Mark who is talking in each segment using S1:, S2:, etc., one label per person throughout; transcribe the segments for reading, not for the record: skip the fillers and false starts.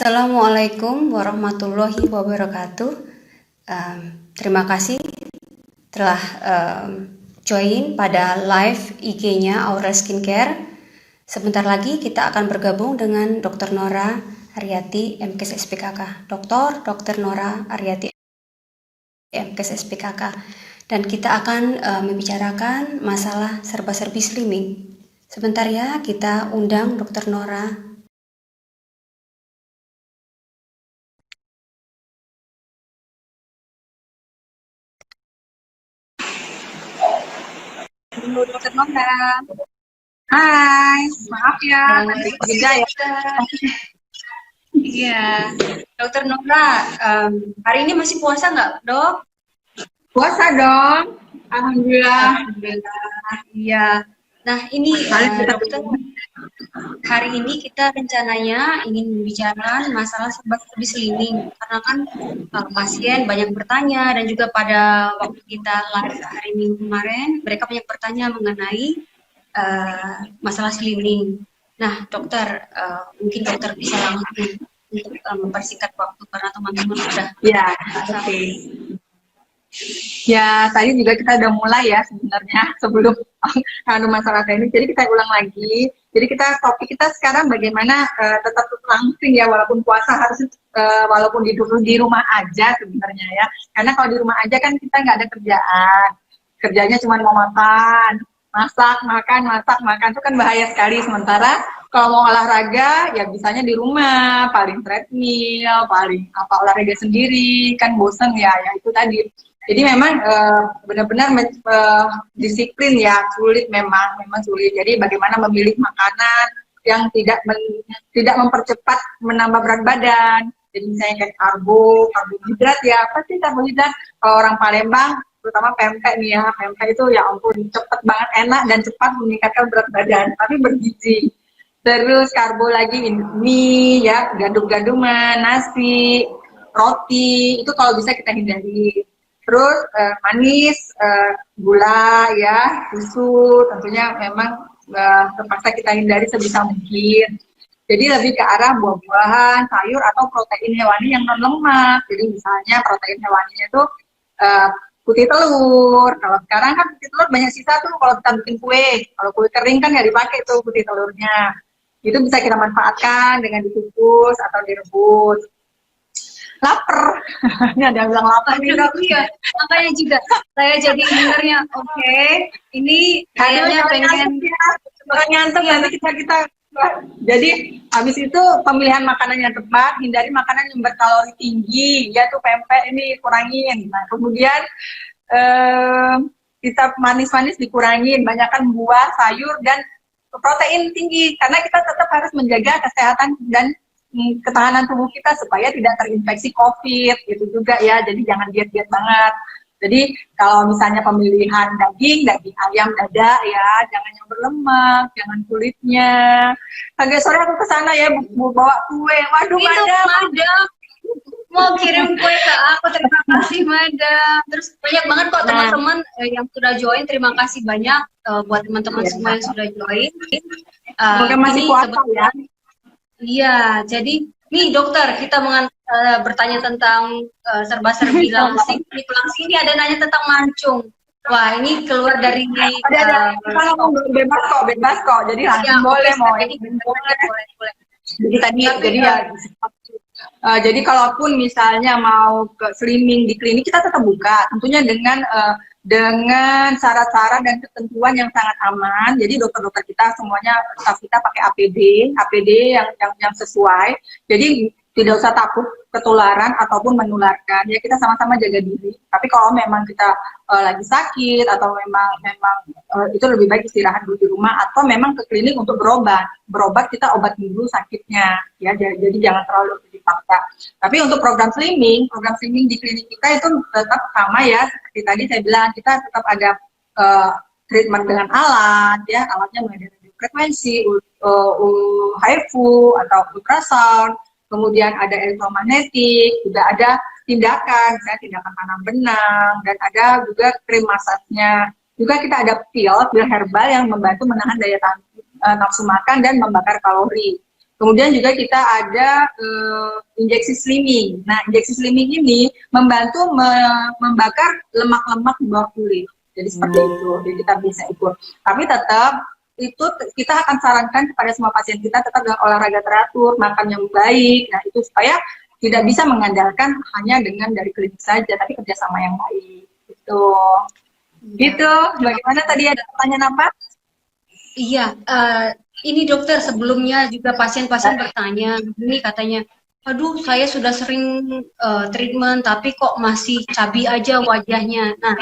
S1: Assalamualaikum warahmatullahi wabarakatuh. Terima kasih telah join pada live IG-nya Aura Skincare. Sebentar lagi kita akan bergabung dengan Dr. Nora Aryati, MKes SPKK. Dr. Nora Aryati, MKes SPKK. Dan kita akan membicarakan masalah serba-serbi slimming. Sebentar ya, kita undang Dr. Nora.
S2: Dr. Nora. Hai, maaf ya, tadi jeda ya.
S1: Iya, Dokter Nora, hari ini masih puasa nggak, Dok?
S2: Puasa dong, alhamdulillah.
S1: Alhamdulillah, iya. Nah, ini dokter, hari ini kita rencananya ingin membicarakan masalah serba-serbi slimming, karena kan pasien banyak bertanya dan juga pada waktu kita live hari Minggu kemarin, mereka banyak bertanya mengenai masalah slimming. Nah, dokter, mungkin dokter bisa langsung untuk mempersingkat waktu karena teman-teman sudah
S2: ya, oke. Ya, tadi juga kita udah mulai ya sebenarnya sebelum masalah ini. Jadi kita ulang lagi. Jadi topik kita sekarang bagaimana tetap langsing ya walaupun puasa harus walaupun di rumah aja sebenarnya ya. Karena kalau di rumah aja kan kita nggak ada kerjaan. Kerjanya cuma mau makan, masak, makan itu kan bahaya sekali. Sementara kalau mau olahraga ya bisanya di rumah, paling treadmill, paling olahraga sendiri, kan bosen ya itu tadi. Jadi memang benar-benar disiplin ya, sulit memang sulit. Jadi bagaimana memilih makanan yang tidak mempercepat menambah berat badan. Jadi misalnya kayak karbohidrat ya, apa sih karbohidrat? Kalau orang Palembang, terutama pempek nih ya, pempek itu ya ampun cepet banget, enak dan cepat meningkatkan berat badan, tapi bergizi. Terus karbo lagi mie ya, gandum-ganduman, nasi, roti, itu kalau bisa kita hindari. Terus manis, gula ya, susu tentunya memang terpaksa kita hindari sebisa mungkin. Jadi lebih ke arah buah-buahan, sayur atau protein hewani yang non lemak. Jadi misalnya protein hewaninya itu putih telur. Kalau sekarang kan putih telur banyak sisa tuh kalau kita bikin kue. Kalau kue kering kan nggak dipakai tuh putih telurnya. Itu bisa kita manfaatkan dengan dikukus atau direbus. Lapar. Ini ada yang bilang lapar nih dok.
S1: Iya, makanya juga saya jadi dengarnya oke. Ini kayaknya pengen
S2: nyantem nanti kita jadi habis itu pemilihan makanan yang tepat, hindari makanan yang berkalori tinggi, ya tuh pempek ini kurangin. Nah kemudian kita manis-manis dikurangin, banyakkan buah, sayur dan protein tinggi karena kita tetap harus menjaga kesehatan dan ketahanan tubuh kita supaya tidak terinfeksi COVID gitu juga ya. Jadi jangan diet-diet banget. Jadi kalau misalnya pemilihan daging ayam dada ya, jangan yang berlemak, jangan kulitnya. Agak sore aku kesana ya, bawa kue. Waduh,
S1: Madam. Mau kirim kue ke aku, terima kasih Madam. Terus banyak banget kok teman-teman yang sudah join, terima kasih banyak buat teman-teman semua yang sudah join.
S2: Semoga masih puasa ya.
S1: Iya, jadi nih dokter, kita bertanya tentang serba-serbi langsing. Di langsing ini ada nanya tentang mancung. Wah, ini keluar dari
S2: ada. Kita ngomong bebas kok. Jadi langsung boleh mau.
S1: Boleh.
S2: Jadi tadi jadi ya. Jadi kalaupun misalnya mau ke slimming di klinik kita tetap buka, tentunya dengan syarat-syarat dan ketentuan yang sangat aman. Jadi dokter-dokter kita semuanya staff kita pakai APD yang sesuai. Jadi tidak usah takut ketularan ataupun menularkan. Ya kita sama-sama jaga diri. Tapi kalau memang kita lagi sakit atau memang itu lebih baik istirahat dulu di rumah atau memang ke klinik untuk berobat. Berobat kita obatin dulu sakitnya. Ya jadi jangan terlalu dipaksa. Tapi untuk program slimming di klinik kita itu tetap sama ya. Seperti tadi saya bilang kita tetap ada treatment dengan alat ya. Alatnya mulai dari frekuensi, HIFU atau ultrasound. Kemudian ada elektromagnetik, juga ada tindakan, misalnya tindakan tanam benang, dan ada juga krim masasnya. Juga kita ada pil herbal yang membantu menahan daya tahan nafsu makan dan membakar kalori. Kemudian juga kita ada injeksi slimming. Nah, injeksi slimming ini membantu membakar lemak-lemak di bawah kulit. Jadi seperti itu, jadi kita bisa ikut. Tapi tetap itu kita akan sarankan kepada semua pasien kita tetap dengan olahraga teratur, makan yang baik. Nah, itu supaya tidak bisa mengandalkan hanya dengan dari klinik saja, tapi kerjasama yang baik. Gitu. Gitu. Bagaimana tadi ada pertanyaan apa?
S1: Iya, ini dokter sebelumnya juga pasien-pasien bertanya, ini katanya, aduh saya sudah sering treatment tapi kok masih cabi aja wajahnya. Nah,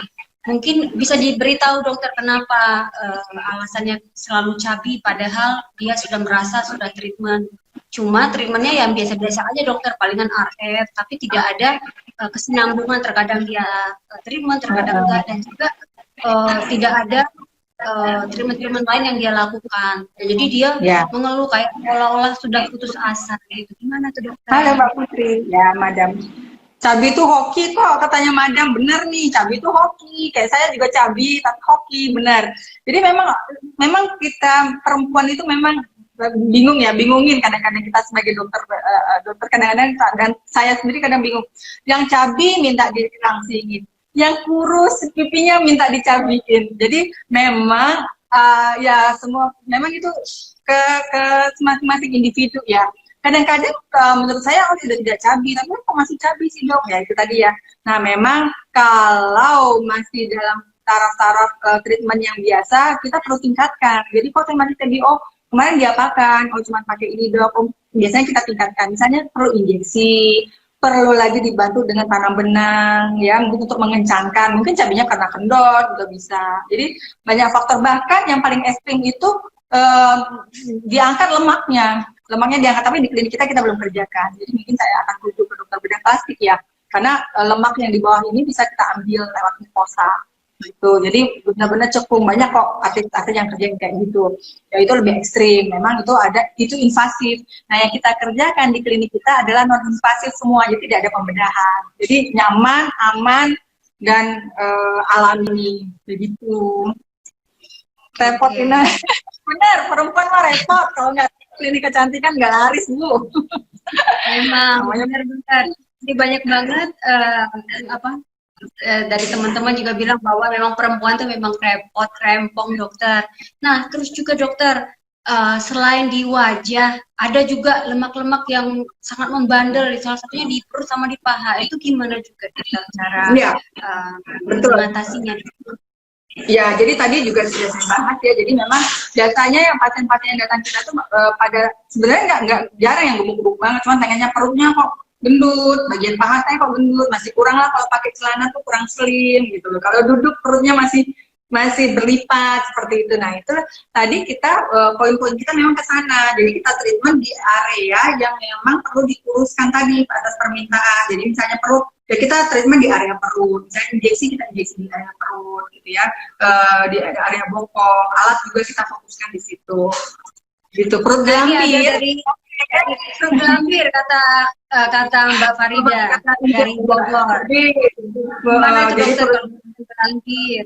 S1: mungkin bisa diberitahu dokter kenapa alasannya selalu cabi padahal dia sudah merasa sudah treatment. Cuma treatmentnya yang biasa-biasa aja dokter, palingan RF, tapi tidak ada kesinambungan, terkadang dia treatment, terkadang enggak, dan juga tidak ada treatment-treatment lain yang dia lakukan. Jadi dia mengeluh kayak seolah-olah sudah putus asa gitu. Gimana tuh dokter?
S2: Halo Mbak Putri, ya Madam. Cabi itu hoki kok, katanya Madam. Bener nih, cabi itu hoki. Kayak saya juga cabi, tapi hoki, bener. Jadi memang kita perempuan itu memang bingung ya, bingungin kadang-kadang kita sebagai dokter, dokter kadang-kadang, dan saya sendiri kadang bingung. Yang cabi minta dirangsingin, yang kurus pipinya minta dicabiin. Jadi memang ya semua memang itu ke masing-masing individu ya. Kadang-kadang menurut saya sudah tidak cabi, tapi kok masih cabi sih dok? Ya itu tadi ya. Nah memang kalau masih dalam taraf-taraf treatment yang biasa, kita perlu tingkatkan. Jadi kok saya masih tadi, oh kemarin diapakan? Oh cuma pakai ini dok. Oh, biasanya kita tingkatkan. Misalnya perlu injeksi, perlu lagi dibantu dengan tanam benang, ya mungkin untuk mengencangkan. Mungkin cabinya karena kendor juga bisa. Jadi banyak faktor. Bahkan yang paling ekstrim itu diangkat lemaknya. Lemaknya diangkat, tapi di klinik kita belum kerjakan. Jadi mungkin saya akan rujuk ke dokter bedah plastik ya. Karena lemak yang di bawah ini bisa kita ambil lewat mukosa. Gitu. Jadi benar-benar cukup banyak kok artis-artis yang kerja kayak gitu. Ya itu lebih ekstrim. Memang itu invasif. Nah yang kita kerjakan di klinik kita adalah non invasif semua, jadi tidak ada pembedahan. Jadi nyaman, aman, dan alami. Begitu. Repot ini. Benar, perempuan mah repot kalau nggak klinik kecantikan nggak laris bu.
S1: Emang benar-benar. Jadi banyak banget dari teman-teman juga bilang bahwa memang perempuan tuh memang repot, rempong dokter. Nah terus juga dokter, selain di wajah ada juga lemak-lemak yang sangat membandel, salah satunya di perut sama di paha. Itu gimana juga dokter cara mengatasinya?
S2: Ya, jadi tadi juga sudah saya bahas ya. Jadi memang biasanya yang pasien-pasien yang datang kita tuh pada sebenarnya nggak jarang yang gemuk-gemuk banget, cuma pengennya perutnya kok gendut, bagian paha saya kok gendut, masih kurang lah kalau pakai celana tuh kurang slim gitu loh. Kalau duduk perutnya masih berlipat seperti itu. Nah itu tadi kita poin-poin kita memang ke sana. Jadi kita treatment di area yang memang perlu dikuruskan tadi atas permintaan. Jadi misalnya perut, ya kita treatment di area perut. Misalnya injeksi, kita injeksi di area perut gitu ya. Di area bokong, alat juga kita fokuskan di situ. Gitu, perut gelambir.
S1: Perut gelambir kata Mbak Farida dari Bogor. Gimana itu dokter perut gelambir?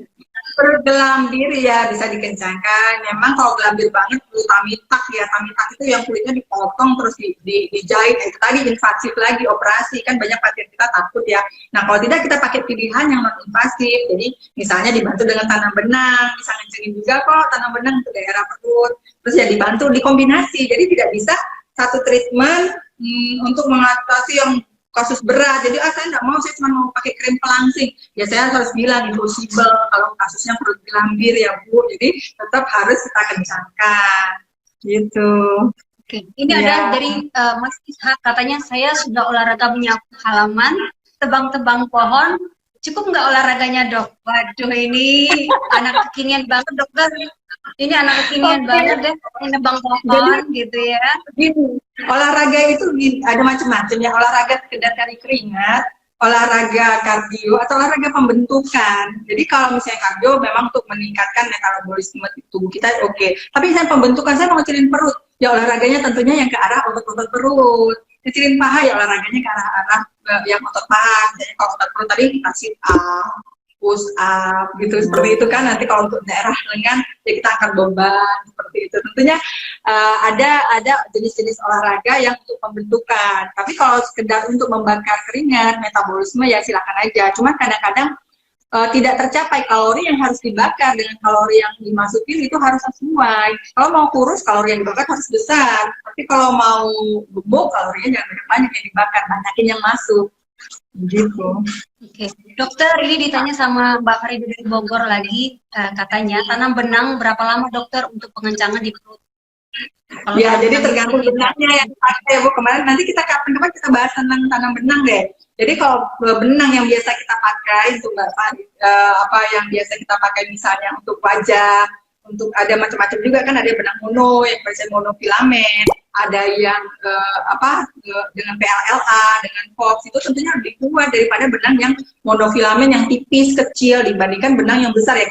S2: Perut gelambir ya bisa dikencangkan. Memang kalau gelambir banget perlu tamitak ya. Tamitak itu yang kulitnya dipotong terus dijahit. Itu tadi invasif lagi, operasi kan banyak pasien kita takut ya. Nah kalau tidak kita pakai pilihan yang non invasif. Jadi misalnya dibantu dengan tanam benang, bisa ngencengin juga kok tanam benang ke daerah perut. Terus ya dibantu dikombinasi. Jadi tidak bisa satu treatment untuk mengatasi yang kasus berat. Jadi saya nggak mau, saya cuma mau pakai krim pelangsing. Ya saya harus bilang impossible kalau kasusnya perut gelambir ya Bu. Jadi tetap harus kita kencangkan. Gitu.
S1: Oke. Ini ada dari Mas Ishak, katanya saya sudah olahraga menyapu halaman, tebang-tebang pohon. Cukup nggak olahraganya dok? Waduh ini anak kekinian banget dokter. Ini anak kekinian banget deh, nebang pohon gitu ya.
S2: Gini, olahraga itu ada macam-macam ya. Olahraga sekedar cari keringat, olahraga kardio, atau olahraga pembentukan. Jadi kalau misalnya kardio memang untuk meningkatkan metabolisme tubuh kita oke. Tapi misalnya pembentukan, saya mau ngecilin perut, ya olahraganya tentunya yang ke arah otot-otot perut. Ngecilin paha ya olahraganya ke arah yang otot paha. Misalnya kalau otot perut tadi kita sit up, push up gitu, seperti itu kan. Nanti kalau untuk daerah lengan ya kita angkat beban seperti itu. Tentunya ada jenis-jenis olahraga yang untuk pembentukan, tapi kalau sekedar untuk membakar keringat, metabolisme ya silakan aja. Cuma kadang-kadang tidak tercapai kalori yang harus dibakar dengan kalori yang dimasukin itu harus sesuai. Kalau mau kurus, kalori yang dibakar harus besar. Tapi kalau mau gemuk, kalorinya jangan banyak yang dibakar, banyakin yang masuk. Gitu.
S1: Oke, dokter, ini ditanya sama Mbak Farida dari Bogor lagi, katanya tanam benang berapa lama dokter untuk pengencangan di perut? Kalau
S2: Ya, jadi
S1: benang
S2: tergantung
S1: ini,
S2: benangnya yang dipakai, Bu. Kemarin nanti kita kapan-kapan kita bahas tentang tanam benang deh. Jadi kalau benang yang biasa kita pakai untuk apa yang biasa kita pakai misalnya untuk wajah, untuk ada macam-macam juga kan, ada benang mono yang biasanya monofilamen, ada yang dengan PLLA, dengan Fox, itu tentunya lebih kuat daripada benang yang monofilamen yang tipis kecil dibandingkan benang yang besar ya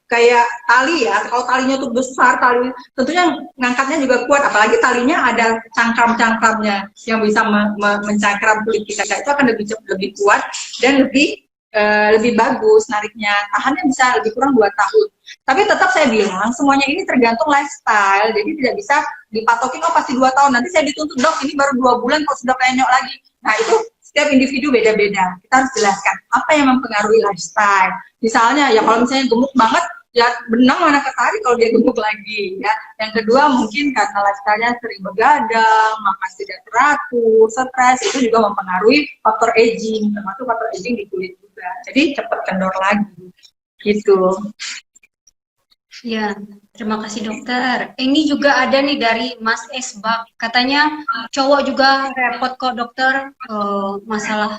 S2: kayak tali ya. Kalau talinya tuh besar, tali tentunya ngangkatnya juga kuat, apalagi talinya ada cangkram-cangkramnya yang bisa mencangkram kulit kita, itu akan lebih kuat dan lebih bagus nariknya, tahannya bisa lebih kurang 2 tahun. Tapi tetap saya bilang semuanya ini tergantung lifestyle, jadi tidak bisa dipatokin oh pasti 2 tahun, nanti saya dituntut dok ini baru 2 bulan kok sudah penyok lagi. Nah itu setiap individu beda-beda, kita harus jelaskan apa yang mempengaruhi lifestyle. Misalnya ya kalau misalnya gemuk banget, ya benang mana ketarik kalau dia gemuk lagi ya. Yang kedua mungkin karena lifestyle-nya sering begadang, makan tidak teratur, stres, itu juga mempengaruhi faktor aging, termasuk faktor aging di kulit juga. Jadi cepat kendor lagi gitu.
S1: ya, terima kasih dokter. Ini juga ada nih dari Mas Esbak, katanya cowok juga repot kok dokter masalah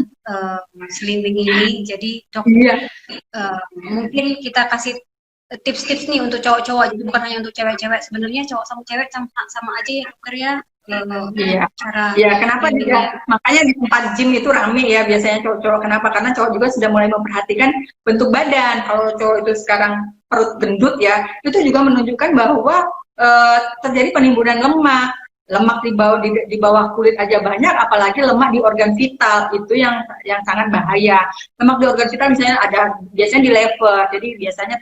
S1: slimming ini. Jadi dokter mungkin kita kasih tips-tips nih untuk cowok-cowok, jadi bukan hanya untuk cewek-cewek. Sebenarnya cowok sama cewek sama aja ya dokter ya. Cara
S2: kenapa juga makanya di tempat gym itu rame ya biasanya cowok-cowok. Kenapa? Karena cowok juga sudah mulai memperhatikan bentuk badan. Kalau cowok itu sekarang perut gendut ya, itu juga menunjukkan bahwa terjadi penimbunan lemak di bawah kulit aja banyak, apalagi lemak di organ vital, itu yang sangat bahaya. Lemak di organ vital misalnya biasanya di liver, jadi biasanya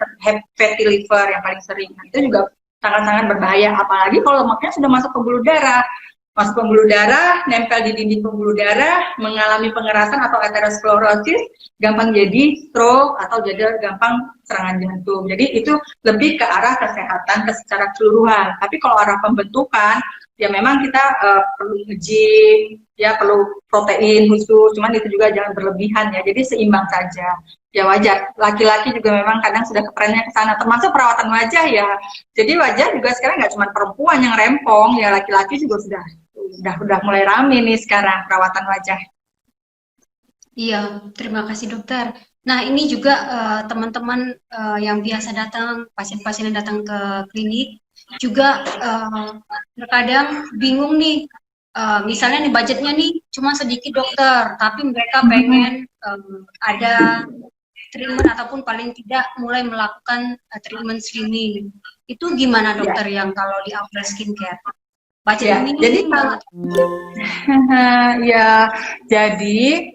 S2: fatty liver yang paling sering. Nah, itu juga sangat-sangat berbahaya, apalagi kalau lemaknya sudah masuk pembuluh darah. Masuk pembuluh darah, nempel di dinding pembuluh darah, mengalami pengerasan atau aterosklerosis, gampang jadi stroke atau jadi gampang serangan jantung. Jadi itu lebih ke arah kesehatan secara keseluruhan. Tapi kalau arah pembentukan, ya memang kita perlu nge-gym, ya perlu protein khusus, cuman itu juga jangan berlebihan ya. Jadi seimbang saja. Ya wajar, laki-laki juga memang kadang sudah keperannya ke sana, termasuk perawatan wajah ya. Jadi wajah juga sekarang nggak cuma perempuan yang rempong, ya laki-laki juga udah mulai rame nih sekarang perawatan wajah.
S1: Iya, terima kasih dokter. Nah, ini juga teman-teman yang biasa datang, pasien-pasien yang datang ke klinik, juga terkadang bingung nih, misalnya nih budgetnya nih cuma sedikit dokter, tapi mereka pengen ada treatment ataupun paling tidak mulai melakukan treatment slimming. Itu gimana dokter yang kalau di Aura Skincare? Budget ini
S2: jadi
S1: banget.
S2: ya, jadi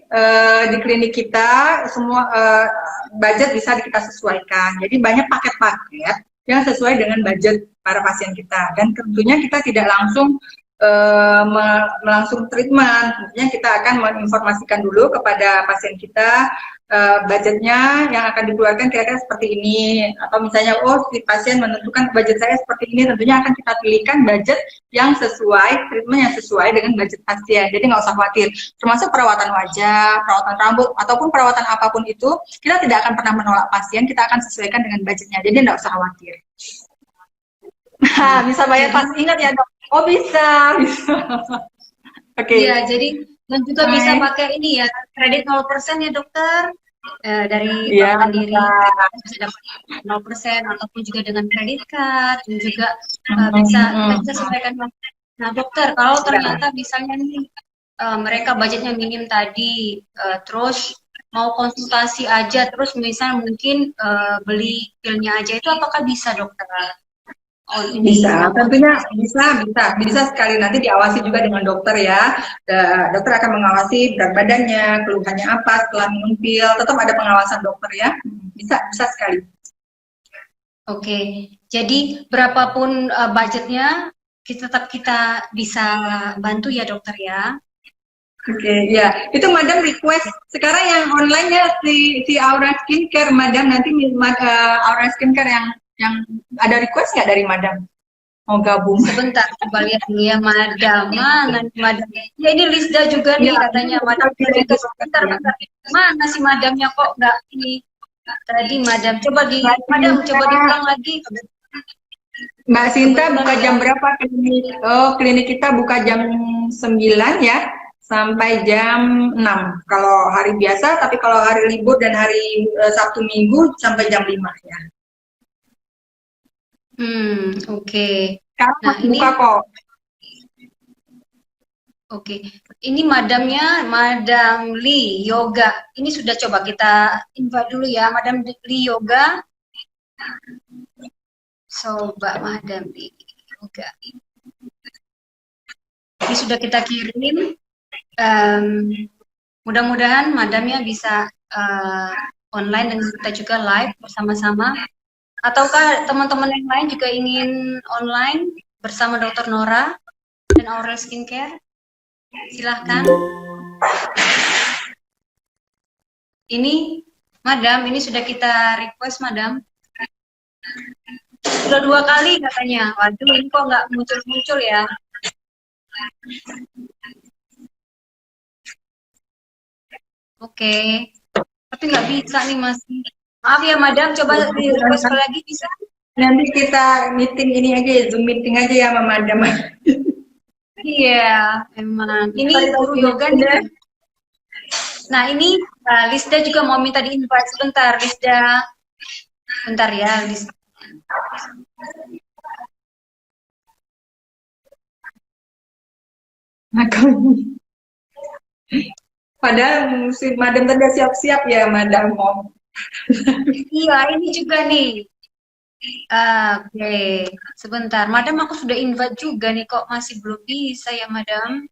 S2: di klinik kita semua budget bisa kita sesuaikan. Jadi banyak paket-paket yang sesuai dengan budget para pasien kita. Dan tentunya kita tidak langsung langsung treatment. Tentunya kita akan menginformasikan dulu kepada pasien kita budgetnya yang akan dikeluarkan kira-kira seperti ini, atau misalnya si pasien menentukan budget saya seperti ini, tentunya akan kita pilihkan budget yang sesuai, treatment yang sesuai dengan budget pasien. Jadi nggak usah khawatir, termasuk perawatan wajah, perawatan rambut, ataupun perawatan apapun itu, kita tidak akan pernah menolak pasien, kita akan sesuaikan dengan budgetnya, jadi nggak usah khawatir. Nah, bisa bayar pas ingat ya dok. Oh bisa.
S1: Oke. Iya, jadi dan juga bisa pakai ini ya, kredit 0% ya dokter. Dari Bank Mandiri bisa dapat 0% ataupun juga dengan kredit card, dan juga bisa sesuaikan. Nah dokter, kalau ternyata misalnya nih mereka budgetnya minim tadi, terus mau konsultasi aja, terus misal mungkin beli pilnya aja, itu apakah bisa dokter?
S2: Bisa, tentunya bisa sekali, nanti diawasi juga dengan dokter ya. Dokter akan mengawasi berat badannya, keluhannya apa setelah minum pil, tetap ada pengawasan dokter ya. Bisa sekali.
S1: Oke, jadi berapapun budgetnya, tetap kita bisa bantu ya dokter ya.
S2: Oke, ya. Itu Madam request. Sekarang yang online ya si Aura Skincare, Madam nanti Aura Skincare yang ada request nggak dari Madam? Mau gabung?
S1: Sebentar, coba lihat nih ya Madam. Mana nih Madam? Ya ini Lisda juga nih
S2: Ya,
S1: katanya Madam juga. Sebentar, bentar. Mana si Madamnya kok nggak ini? Tadi Madam, Madam coba diulang lagi.
S2: Mbak Sinta
S1: Kebetulan
S2: buka jam berapa klinik? Oh, klinik kita buka jam 9 ya, sampai jam 6. Kalau hari biasa, tapi kalau hari libur dan hari Sabtu Minggu sampai jam 5 ya.
S1: Oke.
S2: Sekarang
S1: Nah, ini
S2: buka kok.
S1: Oke. Ini Madamnya Madam Lee Yoga. Ini sudah coba kita invite dulu ya, Madam Lee Yoga. Coba Madam Lee Yoga. Ini sudah kita kirim. Mudah-mudahan Madamnya bisa online dengan kita juga live bersama-sama. Ataukah teman-teman yang lain juga ingin online bersama Dr. Nora dan Aurel Skincare? Silahkan. Ini, Madam, ini sudah kita request, Madam. Sudah 2 kali katanya. Waduh, ini kok nggak muncul-muncul ya? Oke. Tapi nggak bisa nih, masih. Maaf ya, Madam. Coba di-request lagi, bisa?
S2: Nanti kita meeting ini aja, Zoom meeting aja ya sama Madam.
S1: Iya, emang. Ini guru yoga nih. Nah, ini Lisda juga mau minta di-invite sebentar, Lisda. Bentar ya, Lisda.
S2: Padahal si Madam tadi siap-siap ya, Madam Mom.
S1: Iya, ini juga nih. Oke, sebentar. Madam, aku sudah invite juga nih, kok masih belum bisa ya, Madam?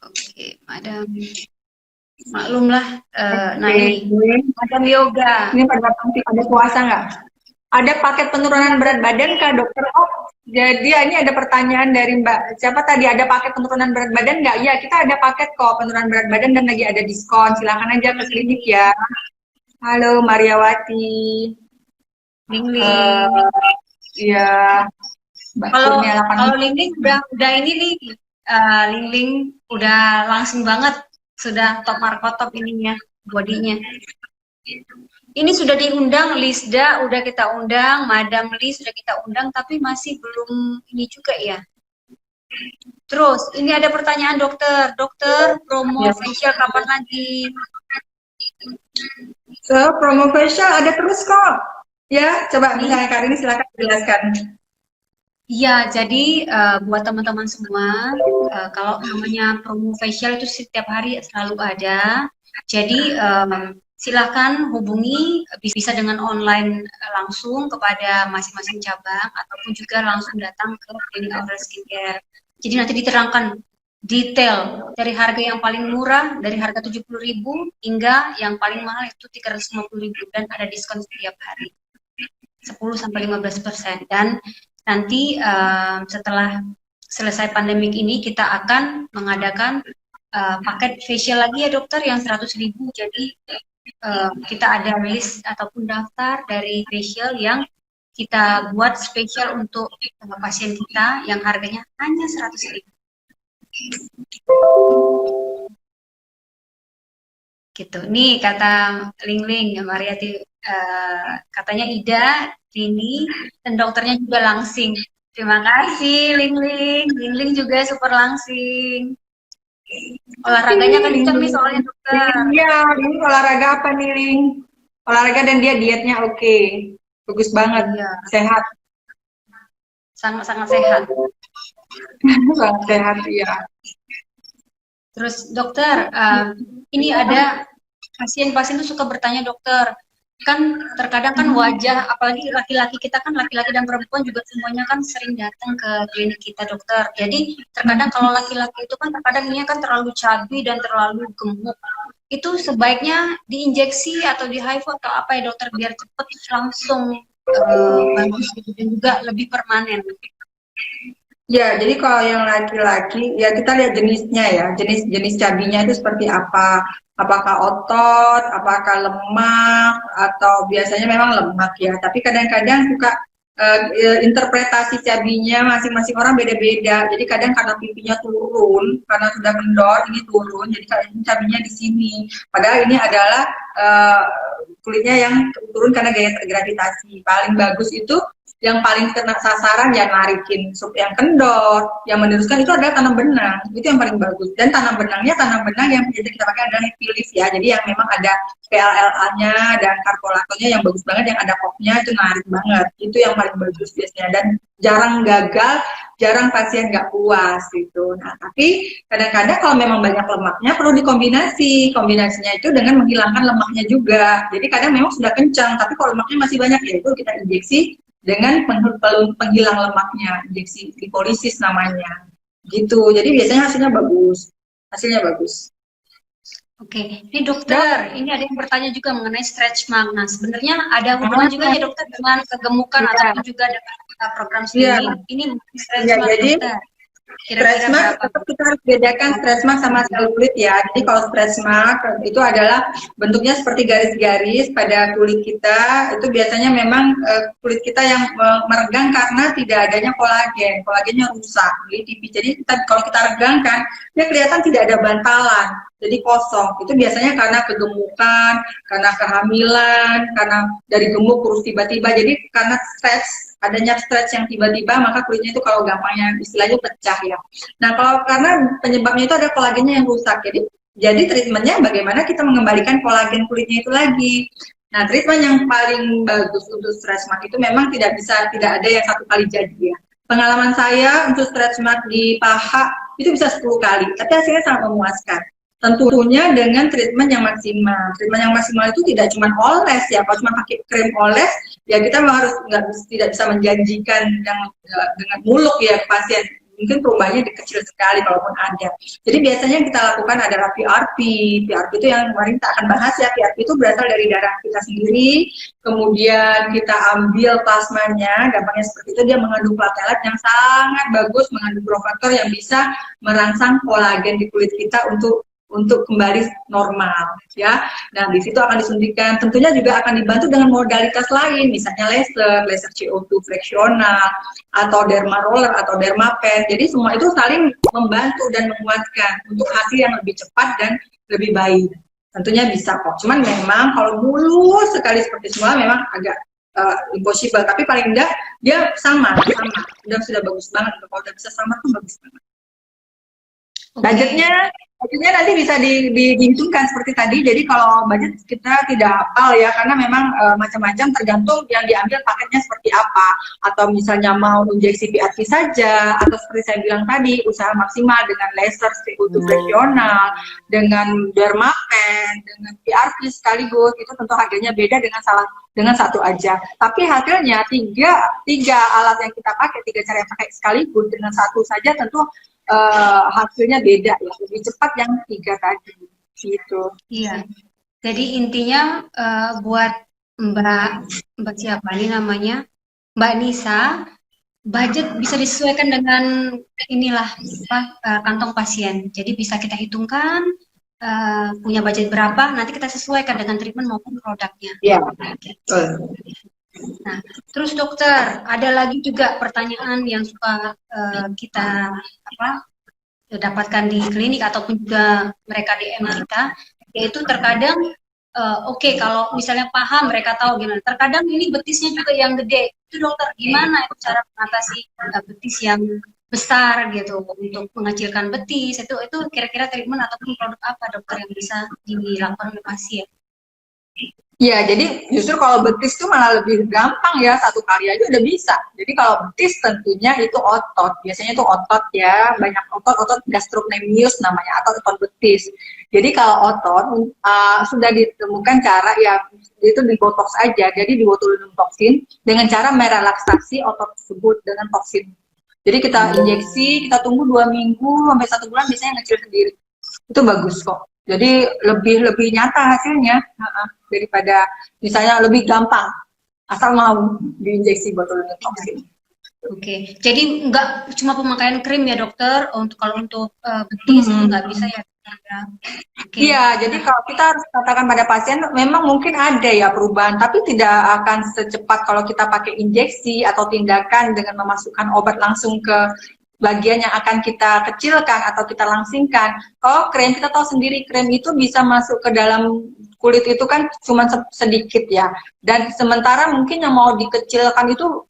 S1: Oke, Madam. Maklumlah. Nah, ini Madam Yoga.
S2: Ini pada puasa nggak? Ada paket penurunan berat badan Kak Dokter? Oh, jadi ini ada pertanyaan dari Mbak. Siapa tadi, ada paket penurunan berat badan nggak? Ya, kita ada paket kok penurunan berat badan dan lagi ada diskon. Silakan aja ke klinik ya. Halo Mariawati.
S1: Lingling.
S2: Iya.
S1: Kalau Lingling udah ini nih. Lingling udah langsing banget. Sudah top markotop ininya, bodinya. Ini sudah diundang, Lisda udah kita undang, Madam Lee sudah kita undang, tapi masih belum ini juga ya. Terus, ini ada pertanyaan dokter. Dokter, promo facial kapan lagi?
S2: Promo facial ada terus kok. Ya, coba misalnya Kak ini silakan jelaskan.
S1: Iya, jadi buat teman-teman semua, kalau namanya promo facial itu setiap hari selalu ada. Jadi silahkan hubungi, bisa dengan online langsung kepada masing-masing cabang, ataupun juga langsung datang ke klinik Aurel Skincare. Jadi nanti diterangkan detail dari harga yang paling murah, dari harga 70.000 hingga yang paling mahal itu 350.000, dan ada diskon setiap hari 10-15%. Dan nanti setelah selesai pandemik ini kita akan mengadakan paket facial lagi ya dokter, yang 100.000. Jadi kita ada list ataupun daftar dari facial yang kita buat spesial untuk pasien kita yang harganya hanya 100.000. Gitu. Nih kata Lingling, Mariati, katanya Ida, Rini, dan dokternya juga langsing. Terima kasih Lingling. Lingling juga super langsing. Olahraganya kenceng nih soalnya dokter.
S2: Iya, ini olahraga apa nih, Ling? Olahraga dan dia dietnya oke. Bagus banget,
S1: Iya.
S2: sehat.
S1: Sangat-sangat sehat.
S2: Sangat sehat, iya.
S1: Terus dokter, ini ada pasien-pasien tuh suka bertanya dokter, kan terkadang kan wajah, apalagi laki-laki kita kan, laki-laki dan perempuan juga semuanya kan sering datang ke klinik kita dokter. Jadi terkadang kalau laki-laki itu kan terkadang dia kan terlalu cabi dan terlalu gemuk. Itu sebaiknya diinjeksi atau di HIV atau apa ya dokter biar cepet langsung bagus gitu dan juga lebih permanen.
S2: Ya, jadi kalau yang laki-laki, ya kita lihat jenisnya ya, jenis-jenis cabinya itu seperti apa. Apakah otot, apakah lemak, atau biasanya memang lemak ya. Tapi kadang-kadang suka interpretasi cabinya masing-masing orang beda-beda. Jadi kadang karena pipinya turun, karena sudah kendor, ini turun, jadi kalau ini cabinya di sini. Padahal ini adalah kulitnya yang turun karena gaya gravitasi. Paling bagus itu yang paling kena sasaran ya narikin sup yang kendor, yang meneruskan itu adalah tanam benang, itu yang paling bagus. Dan tanam benang yang biasa kita pakai adalah Nepilis ya, jadi yang memang ada PLLA-nya dan karbolatonya yang bagus banget, yang ada kopnya itu narik banget, itu yang paling bagus biasanya dan jarang gagal, jarang pasien nggak puas gitu. Nah tapi kadang-kadang kalau memang banyak lemaknya perlu dikombinasi, kombinasinya itu dengan menghilangkan lemaknya juga. Jadi kadang memang sudah kencang, tapi kalau lemaknya masih banyak ya itu kita injeksi dengan penghilang lemaknya, injeksi lipolisis namanya, gitu. Jadi biasanya hasilnya bagus.
S1: Oke, ini dokter, ini ada yang bertanya juga mengenai stretch mark. Nah, sebenarnya ada hubungan juga ya dokter dengan kegemukan ataupun juga dengan program slimming. Ini stretch mark
S2: jadi,
S1: dokter.
S2: Stretch mark tetap kita harus bedakan stretch mark sama selulit ya. Jadi kalau stretch mark itu adalah bentuknya seperti garis-garis pada kulit kita. Itu biasanya memang kulit kita yang meregang karena tidak adanya kolagen. Kolagennya rusak, jadi kalau kita regangkan, dia kelihatan tidak ada bantalan. Jadi kosong. Itu biasanya karena kegemukan, karena kehamilan, karena dari gemuk kurus tiba-tiba. Jadi karena adanya stretch yang tiba-tiba, maka kulitnya itu kalau gampangnya istilahnya pecah ya. Nah kalau karena penyebabnya itu ada kolagennya yang rusak, jadi treatmentnya bagaimana kita mengembalikan kolagen kulitnya itu lagi. Nah treatment yang paling bagus untuk stretch mark itu memang tidak ada yang satu kali jadi ya. Pengalaman saya untuk stretch mark di paha itu bisa 10 kali, tapi hasilnya sangat memuaskan. Tentunya dengan treatment yang maksimal. Treatment yang maksimal itu tidak cuma oles ya, kalau cuma pakai krim oles, ya kita tidak bisa menjanjikan dengan muluk ya ke pasien. Mungkin perubahannya kecil sekali kalaupun ada. Jadi biasanya yang kita lakukan adalah PRP. PRP itu yang kemarin kita akan bahas ya. PRP itu berasal dari darah kita sendiri. Kemudian kita ambil plasmanya, gampangnya seperti itu, dia mengandung platelet yang sangat bagus, mengandung growth factor yang bisa merangsang kolagen di kulit kita untuk kembali normal ya. Nah di situ akan disuntikan, tentunya juga akan dibantu dengan modalitas lain, misalnya laser CO2 fraksional atau derma roller atau derma pen. Jadi semua itu saling membantu dan menguatkan untuk hasil yang lebih cepat dan lebih baik. Tentunya bisa kok, cuman memang kalau mulus sekali seperti semua memang agak impossible, tapi paling enggak dia sama sudah bagus banget. Kalau udah bisa sama tuh bagus banget. Budgetnya nanti bisa dihitungkan seperti tadi. Jadi kalau budget kita tidak hafal ya, karena memang macam-macam tergantung yang diambil paketnya seperti apa. Atau misalnya mau injeksi PRP saja, atau seperti saya bilang tadi, usaha maksimal dengan laser CO2 fraksional, dengan dermapen, dengan PRP sekaligus, itu tentu harganya beda dengan satu aja. Tapi hasilnya tiga alat yang kita pakai, tiga cara yang pakai sekaligus dengan satu saja tentu hasilnya beda ya, lebih cepat yang tiga tadi gitu.
S1: Iya, jadi intinya buat Mbak siapa ini namanya, Mbak Nisa, budget bisa disesuaikan dengan inilah kantong pasien. Jadi bisa kita hitungkan punya budget berapa, nanti kita sesuaikan dengan treatment maupun produknya.
S2: Iya, betul.
S1: Nah, terus dokter, ada lagi juga pertanyaan yang suka kita dapatkan di klinik ataupun juga mereka DM kita, yaitu terkadang kalau misalnya paham mereka tahu gimana, terkadang ini betisnya juga yang gede, itu dokter gimana itu cara mengatasi betis yang besar gitu untuk mengecilkan betis, itu kira-kira treatment ataupun produk apa dokter yang bisa dilakukan oleh pasien?
S2: Iya, jadi justru kalau betis tuh malah lebih gampang ya, satu kali aja udah bisa. Jadi kalau betis tentunya itu otot, biasanya itu otot ya, banyak otot gastrocnemius namanya, atau otot betis. Jadi kalau otot sudah ditemukan cara ya, itu dibotox aja, jadi dibotulin toksin dengan cara merelaksasi otot tersebut dengan toksin. Jadi kita injeksi, kita tunggu 2 minggu sampai 1 bulan biasanya ngecil sendiri. Itu bagus kok. Jadi lebih lebih nyata hasilnya daripada misalnya lebih gampang asal mau diinjeksi botulin toksin.
S1: Oke, jadi nggak cuma pemakaian krim ya dokter, untuk kalau untuk betis itu nggak bisa ya? Oke.
S2: Iya, jadi kalau kita harus katakan pada pasien, memang mungkin ada ya perubahan, tapi tidak akan secepat kalau kita pakai injeksi atau tindakan dengan memasukkan obat langsung ke bagian yang akan kita kecilkan atau kita langsingkan. Kalau krem, kita tahu sendiri krem itu bisa masuk ke dalam kulit itu kan cuma sedikit ya. Dan sementara mungkin yang mau dikecilkan itu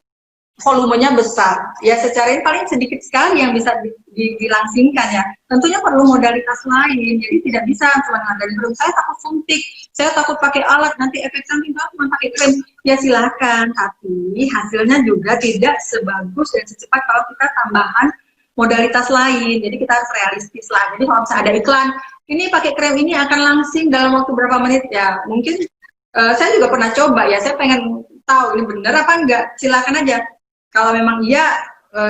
S2: volumenya besar. Ya secara ini paling sedikit sekali yang bisa dilangsingkan ya. Tentunya perlu modalitas lain. Jadi tidak bisa cuma ngadain krim. Saya takut suntik, saya takut pakai alat, nanti efek samping cuma pakai krim. Ya silahkan, tapi hasilnya juga tidak sebagus dan secepat kalau kita tambahan modalitas lain. Jadi kita harus realistis lah. Jadi kalau misalnya ada iklan, ini pakai krem ini akan langsing dalam waktu berapa menit ya. Mungkin saya juga pernah coba ya. Saya pengen tahu ini benar apa enggak. Silakan aja. Kalau memang iya,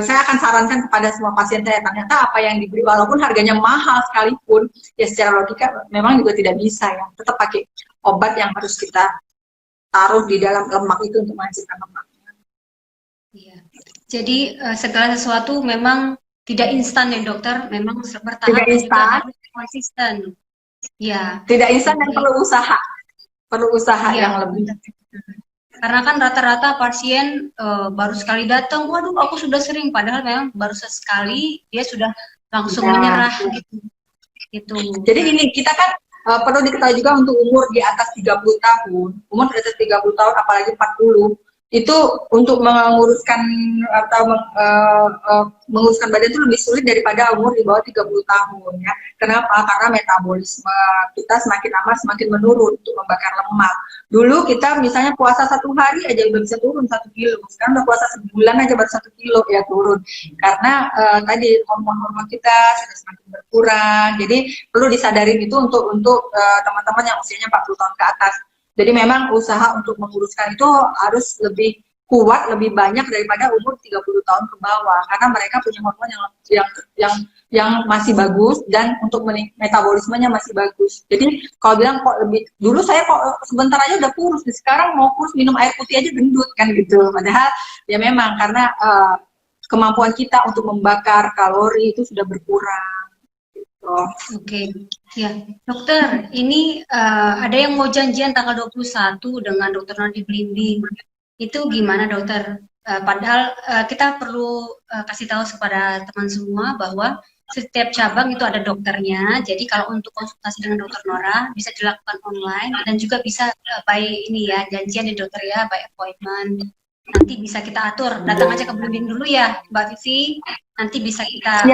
S2: saya akan sarankan kepada semua pasien saya, ternyata apa yang diberi walaupun harganya mahal sekalipun, ya secara logika memang juga tidak bisa ya, tetap pakai obat yang harus kita taruh di dalam lemak itu untuk menghasilkan lemak.
S1: Iya. Jadi segala sesuatu memang tidak instan ya dokter, memang bertahap
S2: Tidak
S1: dan juga
S2: instan,
S1: harus konsisten. Ya.
S2: tidak instan dan
S1: Oke.
S2: perlu usaha
S1: Iya.
S2: yang lebih.
S1: Karena kan rata-rata pasien baru sekali datang, waduh aku sudah sering, padahal memang baru sekali dia sudah langsung menyerah gitu. Gitu.
S2: Jadi ini kita kan perlu diketahui juga untuk umur di atas 30 tahun, umur di atas 30 tahun apalagi 40, itu untuk menguruskan atau menguruskan badan itu lebih sulit daripada umur di bawah 30 tahun ya. Kenapa? Karena metabolisme kita semakin lama semakin menurun untuk membakar lemak. Dulu kita misalnya puasa 1 hari aja udah bisa turun 1 kilo, sekarang udah puasa sebulan aja baru 1 kilo ya turun. Karena tadi hormon-hormon kita sudah semakin berkurang. Jadi perlu disadarin itu untuk teman-teman yang usianya 40 tahun ke atas. Jadi memang usaha untuk menguruskan itu harus lebih kuat, lebih banyak daripada umur 30 tahun ke bawah, karena mereka punya hormon yang masih bagus dan untuk metabolismenya masih bagus. Jadi kalau bilang kok lebih dulu saya kok sebentar aja udah kurus, sekarang mau kurus minum air putih aja gendut kan gitu. Padahal ya memang karena kemampuan kita untuk membakar kalori itu sudah berkurang.
S1: Oke, ya dokter, ini ada yang mau janjian tanggal 21 dengan dokter Nadi Blimbing. Itu gimana dokter? Padahal kita perlu kasih tahu kepada teman semua bahwa setiap cabang itu ada dokternya. Jadi kalau untuk konsultasi dengan dokter Nora bisa dilakukan online dan juga bisa by ini ya, janjian di dokter ya, by appointment. Nanti bisa kita atur. Datang aja ke Blimbing dulu ya, Mbak Vivi. Nanti bisa kita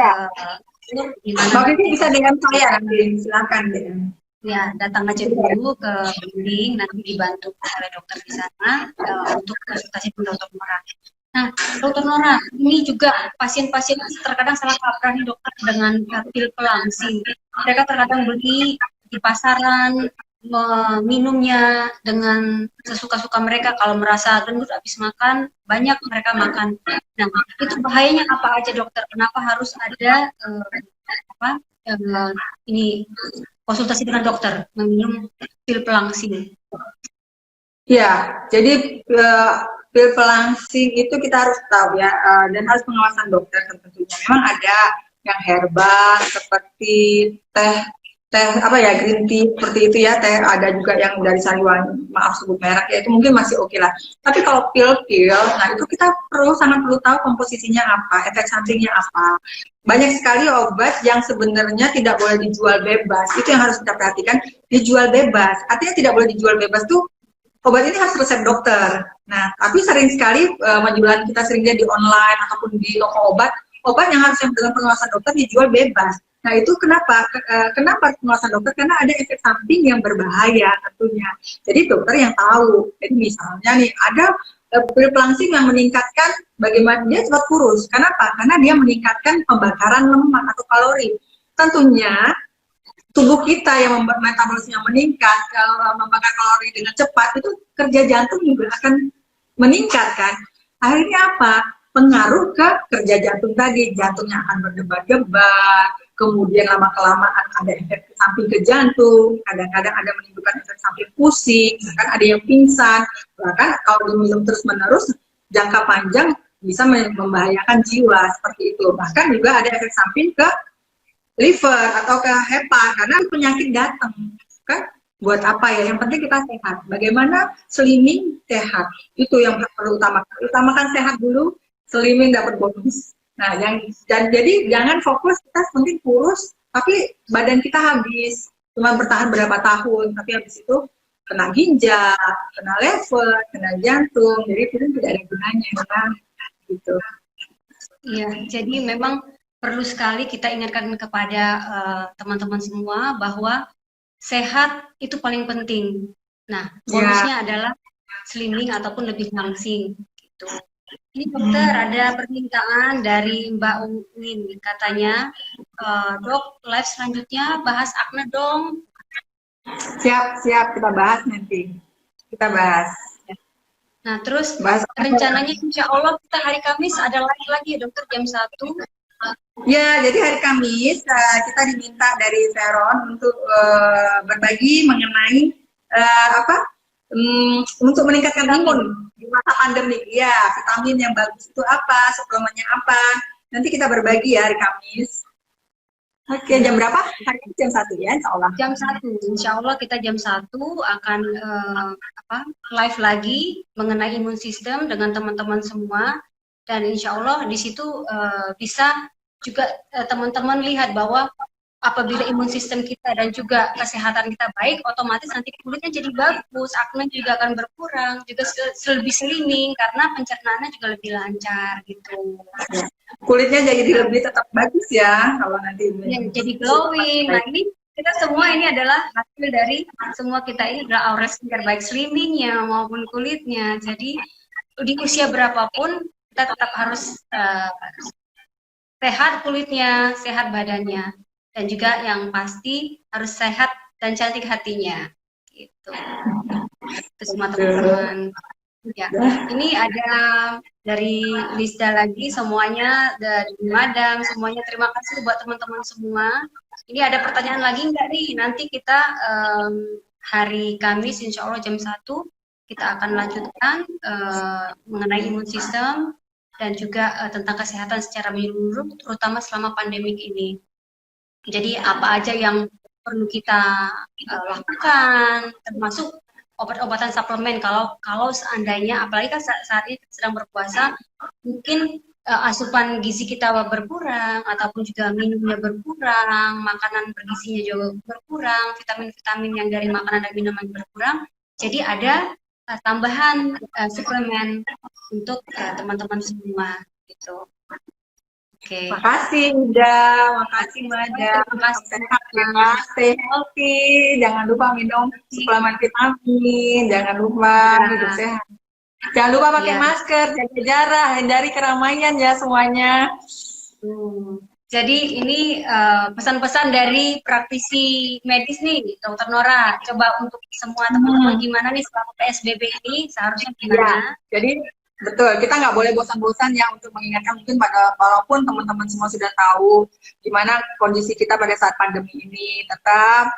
S2: Mbak Vivi bisa dengan saya nanti, silakan deh.
S1: Ya, datang aja dulu ke Blimbing, nanti dibantu oleh dokter di sana untuk konsultasi dengan dokter Nora. Nah, dokter Nora, ini juga pasien-pasien terkadang salah kaprah nih dokter dengan pil pelangsing. Mereka terkadang beli di pasaran, minumnya dengan sesuka-suka mereka. Kalau merasa gendut habis makan, banyak mereka makan. Nah, itu bahayanya apa aja dokter? Kenapa harus ada ini konsultasi dengan dokter meminum pil pelangsing?
S2: Ya, jadi pil pelangsing itu kita harus tahu ya, dan harus pengawasan dokter tentunya. Memang ada yang herbal seperti teh apa ya, green tea seperti itu ya, teh ada juga yang dari Sariwangi, maaf sebut merek ya, itu mungkin masih oke lah. Tapi kalau pil-pil, nah itu kita sangat perlu tahu komposisinya apa, efek sampingnya apa. Banyak sekali obat yang sebenarnya tidak boleh dijual bebas, itu yang harus kita perhatikan. Dijual bebas, artinya tidak boleh dijual bebas tuh obat ini harus resep dokter. Nah, tapi sering sekali kita sering lihat di online ataupun di toko obat yang harusnya dengan pengawasan dokter dijual bebas. Nah itu kenapa? Kenapa pengawasan dokter? Karena ada efek samping yang berbahaya tentunya. Jadi dokter yang tahu. Jadi misalnya nih ada pil pelangsing yang meningkatkan bagaimana dia cepat kurus. Kenapa? Karena dia meningkatkan pembakaran lemak atau kalori. Tentunya tubuh kita yang metabolisme meningkat, kalau membakar kalori dengan cepat, itu kerja jantung juga akan meningkat kan. Akhirnya apa? Pengaruh ke kerja jantung tadi, jantungnya akan berdebar-debar, kemudian lama-kelamaan ada efek samping ke jantung, kadang-kadang ada menimbulkan efek samping pusing, bahkan ada yang pingsan, bahkan kalau diminum terus-menerus, jangka panjang bisa membahayakan jiwa, seperti itu. Bahkan juga ada efek samping ke liver atau ke hepa karena penyakit datang kan. Buat apa ya, yang penting kita sehat. Bagaimana slimming sehat, itu yang perlu utamakan sehat dulu, slimming dapat bonus. Nah dan jadi jangan fokus kita penting kurus tapi badan kita habis cuma bertahan berapa tahun, tapi habis itu kena ginjal, kena liver, kena jantung, jadi itu tidak ada gunanya kan gitu.
S1: Iya, jadi memang perlu sekali kita ingatkan kepada teman-teman semua bahwa sehat itu paling penting. Nah, bonusnya adalah slimming ataupun lebih langsing gitu. Ini dokter ada permintaan dari Mbak Umin, katanya, dok, live selanjutnya bahas akne dong.
S2: Siap, kita bahas nanti. Kita bahas.
S1: Nah, terus rencananya insya Allah kita hari Kamis ada live lagi ya dokter jam 1.
S2: Ya, jadi hari Kamis kita diminta dari Veron untuk berbagi mengenai untuk meningkatkan imun di masa pandemi. Ya, vitamin yang bagus itu apa, suplemennya apa. Nanti kita berbagi ya hari Kamis. Oke, jam berapa? Hari Kamis jam 1 ya, insya Allah.
S1: Jam 1, insya Allah kita jam 1 akan live lagi mengenai imun sistem dengan teman-teman semua. Dan insya Allah di situ bisa juga teman-teman lihat bahwa apabila imun sistem kita dan juga kesehatan kita baik, otomatis nanti kulitnya jadi bagus, akne juga akan berkurang, juga lebih slimming karena pencernaannya juga lebih lancar gitu.
S2: Kulitnya jadi lebih tetap bagus ya kalau nanti
S1: ya, jadi glowing. Nah ini kita semua ini adalah hasil dari semua kita ini adalah aura skincare, baik slimmingnya maupun kulitnya. Jadi di usia berapapun kita tetap harus sehat kulitnya, sehat badannya, dan juga yang pasti harus sehat dan cantik hatinya. Gitu. Itu semua teman-teman. Ya, ini ada dari Lista lagi, semuanya dari Madam, semuanya terima kasih buat teman-teman semua. Ini ada pertanyaan lagi nggak nih? Nanti kita hari Kamis insya Allah jam 1 kita akan lanjutkan mengenai imun sistem dan juga tentang kesehatan secara menyeluruh, terutama selama pandemik ini. Jadi apa aja yang perlu kita lakukan, termasuk obat-obatan suplemen. Kalau seandainya, apalagi kan saat ini sedang berpuasa, mungkin asupan gizi kita berkurang, ataupun juga minumnya berkurang, makanan bergizinya juga berkurang, vitamin-vitamin yang dari makanan dan minuman berkurang. Jadi ada tambahan suplemen untuk teman-teman semua gitu. Oke.
S2: Makasih Ida, makasih Madam. Sehat ya, stay healthy. Jangan lupa minum suplemen vitamin, jangan lupa hidup sehat. Jangan lupa pakai masker, jaga jarak, hindari keramaian ya semuanya.
S1: Jadi ini pesan-pesan dari praktisi medis nih, Dokter Nora. Coba untuk semua teman-teman gimana nih selama PSBB ini seharusnya gimana?
S2: Ya, jadi betul, kita nggak boleh bosan-bosan ya untuk mengingatkan, mungkin walaupun teman-teman semua sudah tahu gimana kondisi kita pada saat pandemi ini, tetap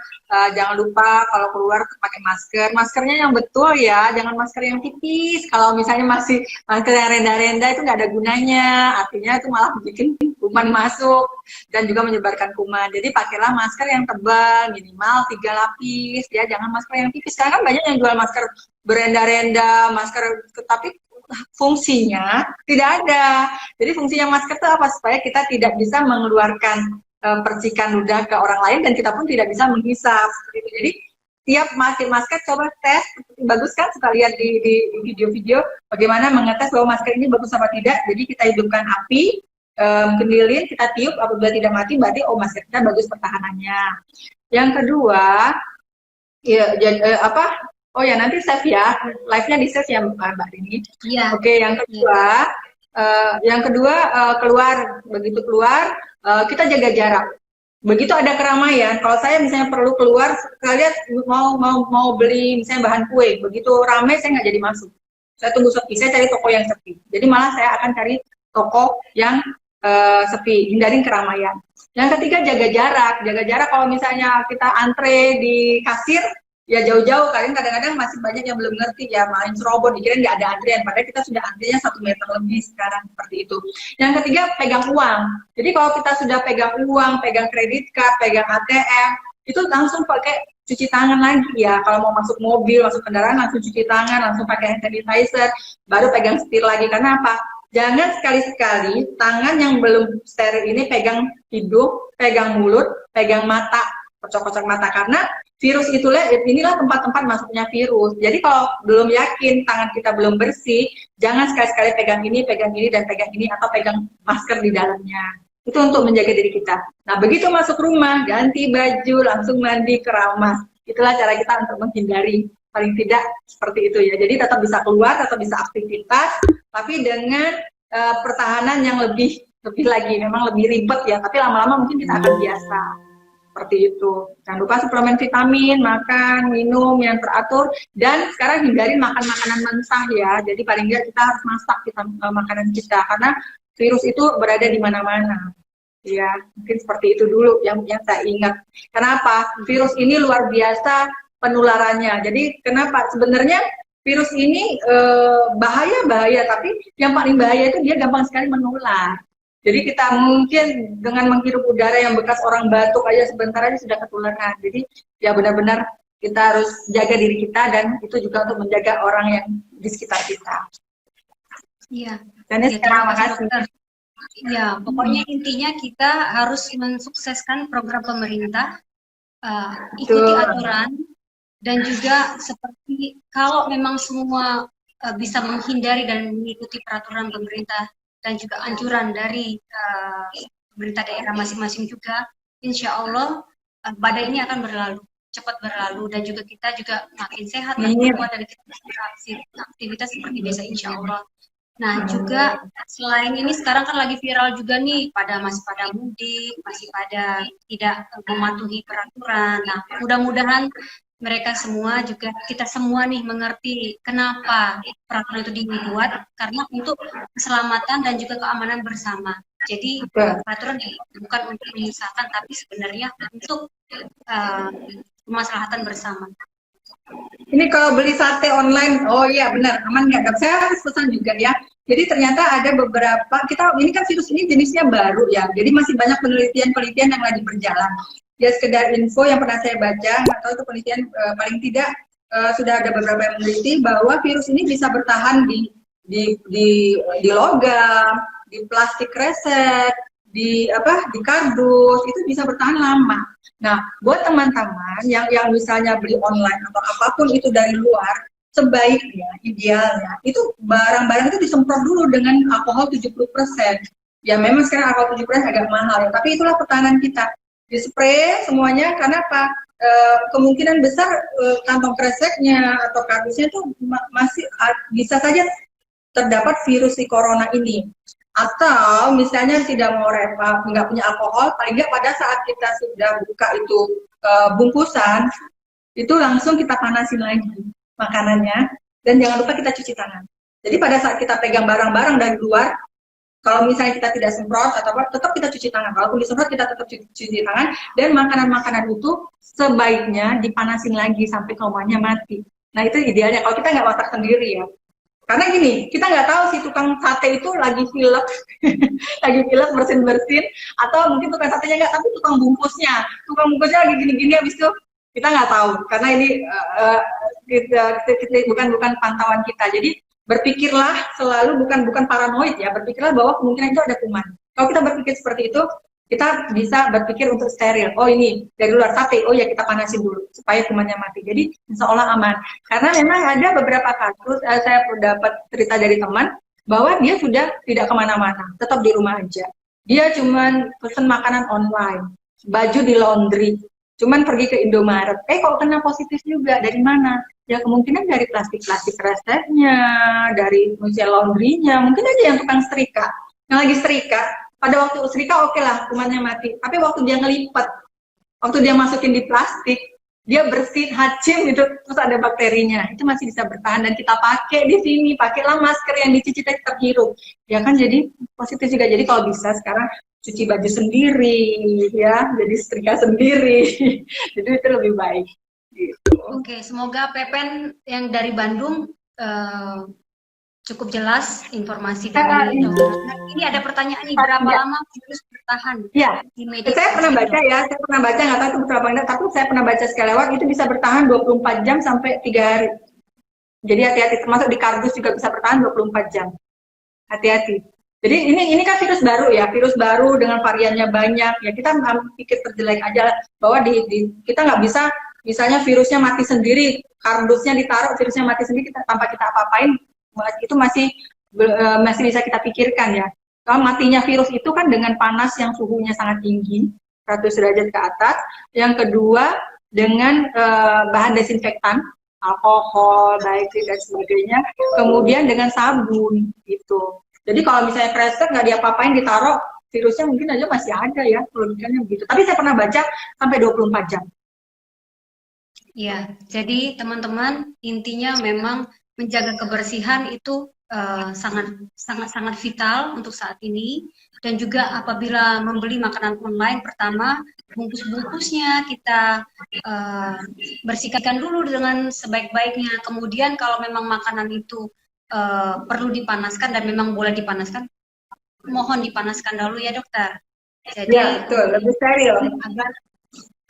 S2: jangan lupa kalau keluar pakai masker. Maskernya yang betul ya, jangan masker yang tipis. Kalau misalnya masih masker yang renda-renda itu nggak ada gunanya, artinya itu malah bikin kuman masuk dan juga menyebarkan kuman. Jadi pakailah masker yang tebal, minimal 3 lapis ya, jangan masker yang tipis. Karena kan banyak yang jual masker berenda-renda, masker tapi fungsinya tidak ada. Jadi fungsinya masker itu apa? Supaya kita tidak bisa mengeluarkan percikan ludah ke orang lain dan kita pun tidak bisa menghisap. Jadi tiap pakai masker coba tes. Bagus kan, suka lihat di video-video bagaimana mengetes bahwa masker ini bagus apa tidak. Jadi kita hidupkan api, mungkin lilin kita tiup, apabila tidak mati berarti masker kita bagus pertahanannya. Yang kedua, ya, oh ya nanti save ya, live-nya di save ya Mbak Rini.
S1: Iya.
S2: Oke, yang kedua keluar, begitu keluar kita jaga jarak. Begitu ada keramaian, kalau saya misalnya perlu keluar, kalian mau beli misalnya bahan kue, begitu ramai saya nggak jadi masuk. Saya tunggu sepi, saya cari toko yang sepi. Jadi malah saya akan cari toko yang sepi, hindarin keramaian. Yang ketiga jaga jarak. Jaga jarak kalau misalnya kita antre di kasir, ya jauh-jauh. Kalian kadang-kadang masih banyak yang belum ngerti ya, main serobot, dikira nggak ada antrian. Padahal kita sudah antriannya 1 meter lebih sekarang, seperti itu. Yang ketiga pegang uang. Jadi kalau kita sudah pegang uang, pegang kredit card, pegang ATM, itu langsung pakai cuci tangan lagi ya. Kalau mau masuk mobil, masuk kendaraan, langsung cuci tangan, langsung pakai hand sanitizer, baru pegang setir lagi. Karena apa? Jangan sekali-sekali tangan yang belum steril ini pegang hidung, pegang mulut, pegang mata, kocok-kocok mata, karena virus inilah tempat-tempat masuknya virus. Jadi kalau belum yakin tangan kita belum bersih, jangan sekali-sekali pegang ini, dan pegang ini, atau pegang masker di dalamnya. Itu untuk menjaga diri kita. Nah, begitu masuk rumah, ganti baju, langsung mandi, keramas. Itulah cara kita untuk menghindari, paling tidak seperti itu ya. Jadi tetap bisa keluar, tetap bisa aktivitas, tapi dengan pertahanan yang lebih lagi, memang lebih ribet ya, tapi lama-lama mungkin kita akan biasa. Seperti itu. Jangan lupa suplemen vitamin, makan, minum yang teratur, dan sekarang hindari makan makanan mentah ya. Jadi paling nggak kita harus masak makanan kita, karena virus itu berada di mana-mana. Ya, mungkin seperti itu dulu yang saya ingat. Kenapa? Virus ini luar biasa penularannya. Jadi kenapa? Sebenarnya virus ini bahaya, tapi yang paling bahaya itu dia gampang sekali menular. Jadi kita mungkin dengan menghirup udara yang bekas orang batuk aja sebentar aja sudah ketularan. Jadi ya benar-benar kita harus jaga diri kita, dan itu juga untuk menjaga orang yang di sekitar kita.
S1: Iya.
S2: Dan terima kasih.
S1: Ya, pokoknya intinya kita harus mensukseskan program pemerintah, ikuti aturan, dan juga seperti kalau memang semua bisa menghindari dan mengikuti peraturan pemerintah dan juga anjuran dari pemerintah daerah masing-masing juga, insya Allah badai ini akan berlalu, cepat berlalu, dan juga kita juga makin sehat, makin kuat, dan kita aktivitas seperti biasa insya Allah. Nah, juga selain ini sekarang kan lagi viral juga nih, masih pada mudik, masih pada tidak mematuhi peraturan. Nah, mudah-mudahan mereka semua juga, kita semua nih mengerti kenapa peraturan itu dibuat, karena untuk keselamatan dan juga keamanan bersama. Jadi peraturan bukan untuk menyusahkan, tapi sebenarnya untuk kemaslahatan bersama.
S2: Ini kalau beli sate online, oh iya benar, aman nggak? Saya harus pesan juga ya. Jadi ternyata ada beberapa, ini kan virus ini jenisnya baru ya, jadi masih banyak penelitian-penelitian yang lagi berjalan. Ya sekedar info yang pernah saya baca, atau itu penelitian paling tidak sudah ada beberapa yang meneliti bahwa virus ini bisa bertahan di logam, di plastik kresek, di kardus, itu bisa bertahan lama. Nah, buat teman-teman yang misalnya beli online atau apapun itu dari luar, sebaiknya, idealnya, itu barang-barang itu disemprot dulu dengan alkohol 70%. Ya memang sekarang alkohol 70% agak mahal ya, tapi itulah pertahanan kita. Dispray semuanya, karena apa? Kemungkinan besar kantong kreseknya atau kardusnya itu masih bisa saja terdapat virus si corona ini. Atau misalnya tidak mau repot, nggak punya alkohol, paling nggak pada saat kita sudah buka itu bungkusan, itu langsung kita panasin lagi makanannya, dan jangan lupa kita cuci tangan. Jadi pada saat kita pegang barang-barang dari luar, kalau misalnya kita tidak semprot atau apa, tetap kita cuci tangan. Walaupun disemprot, kita tetap cuci tangan, dan makanan-makanan itu sebaiknya dipanasin lagi sampai komanya mati. Nah itu idealnya, kalau kita nggak masak sendiri ya. Karena gini, kita nggak tahu si tukang sate itu lagi pilek, bersin-bersin, atau mungkin tukang satenya nggak, tapi tukang bungkusnya lagi gini-gini, habis itu kita nggak tahu, karena ini bukan pantauan kita. Jadi berpikirlah selalu, bukan paranoid ya, berpikirlah bahwa kemungkinan itu ada kuman. Kalau kita berpikir seperti itu, kita bisa berpikir untuk steril. Oh ini dari luar sate, oh ya kita panasin dulu supaya kumannya mati. Jadi insya Allah aman. Karena memang ada beberapa kasus, saya dapat cerita dari teman bahwa dia sudah tidak kemana-mana, tetap di rumah aja. Dia cuman pesen makanan online, baju di laundry, cuman pergi ke Indomaret. Kok kena positif juga, dari mana? Ya kemungkinan dari plastik-plastik resepnya, dari mesin laundrynya, mungkin aja yang tukang setrika. Yang lagi setrika, pada waktu setrika oke lah, kumannya mati. Tapi waktu dia ngelipat, waktu dia masukin di plastik, dia bersih hacim gitu, terus ada bakterinya, itu masih bisa bertahan. Dan kita pakai di sini, pakailah masker yang dicuci tetap hirup, ya kan, jadi positif juga. Jadi kalau bisa sekarang cuci baju sendiri, ya, jadi setrika sendiri. Jadi itu lebih baik gitu.
S1: Oke, semoga Pepen yang dari Bandung cukup jelas informasi dari ini ada pertanyaan nih, berapa lama virus bertahan di media?
S2: Saya pernah baca ya, saya pernah baca, nggak tahu itu berapa enggak, tapi saya pernah baca sekali lewat, itu bisa bertahan 24 jam sampai 3 hari. Jadi hati-hati, termasuk di kardus juga bisa bertahan 24 jam. Hati-hati. Jadi ini kan virus baru ya, virus baru dengan variannya banyak ya, kita pikir terjelek aja bahwa kita nggak bisa, misalnya virusnya mati sendiri, kardusnya ditaruh, virusnya mati sendiri tanpa kita apa-apain, itu masih bisa kita pikirkan ya. Kalau matinya virus itu kan dengan panas yang suhunya sangat tinggi, 100 derajat ke atas. Yang kedua dengan bahan desinfektan, alkohol, baik dan sebagainya. Kemudian dengan sabun gitu. Jadi kalau misalnya kresek nggak diapa-apain, ditaruh, virusnya mungkin aja masih ada ya, logikanya begitu. Tapi saya pernah baca sampai 24 jam.
S1: Ya, jadi teman-teman, intinya memang menjaga kebersihan itu sangat vital untuk saat ini. Dan juga apabila membeli makanan online, pertama bungkus-bungkusnya kita bersihkan dulu dengan sebaik-baiknya. Kemudian kalau memang makanan itu perlu dipanaskan dan memang boleh dipanaskan, mohon dipanaskan dulu ya dokter. Jadi
S2: ya, betul, lebih steril.
S1: Agar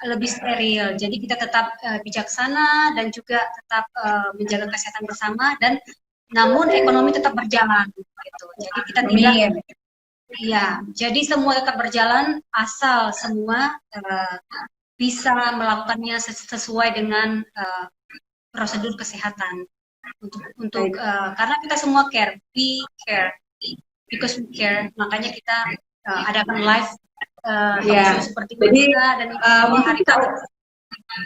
S1: lebih steril. Jadi kita tetap bijaksana dan juga tetap menjaga kesehatan bersama, dan namun ekonomi tetap berjalan gitu. Jadi kita tidak jadi semua tetap berjalan asal semua bisa melakukannya sesuai dengan prosedur kesehatan untuk karena kita semua care, we care because we care, makanya kita adakan live seperti kita dan hari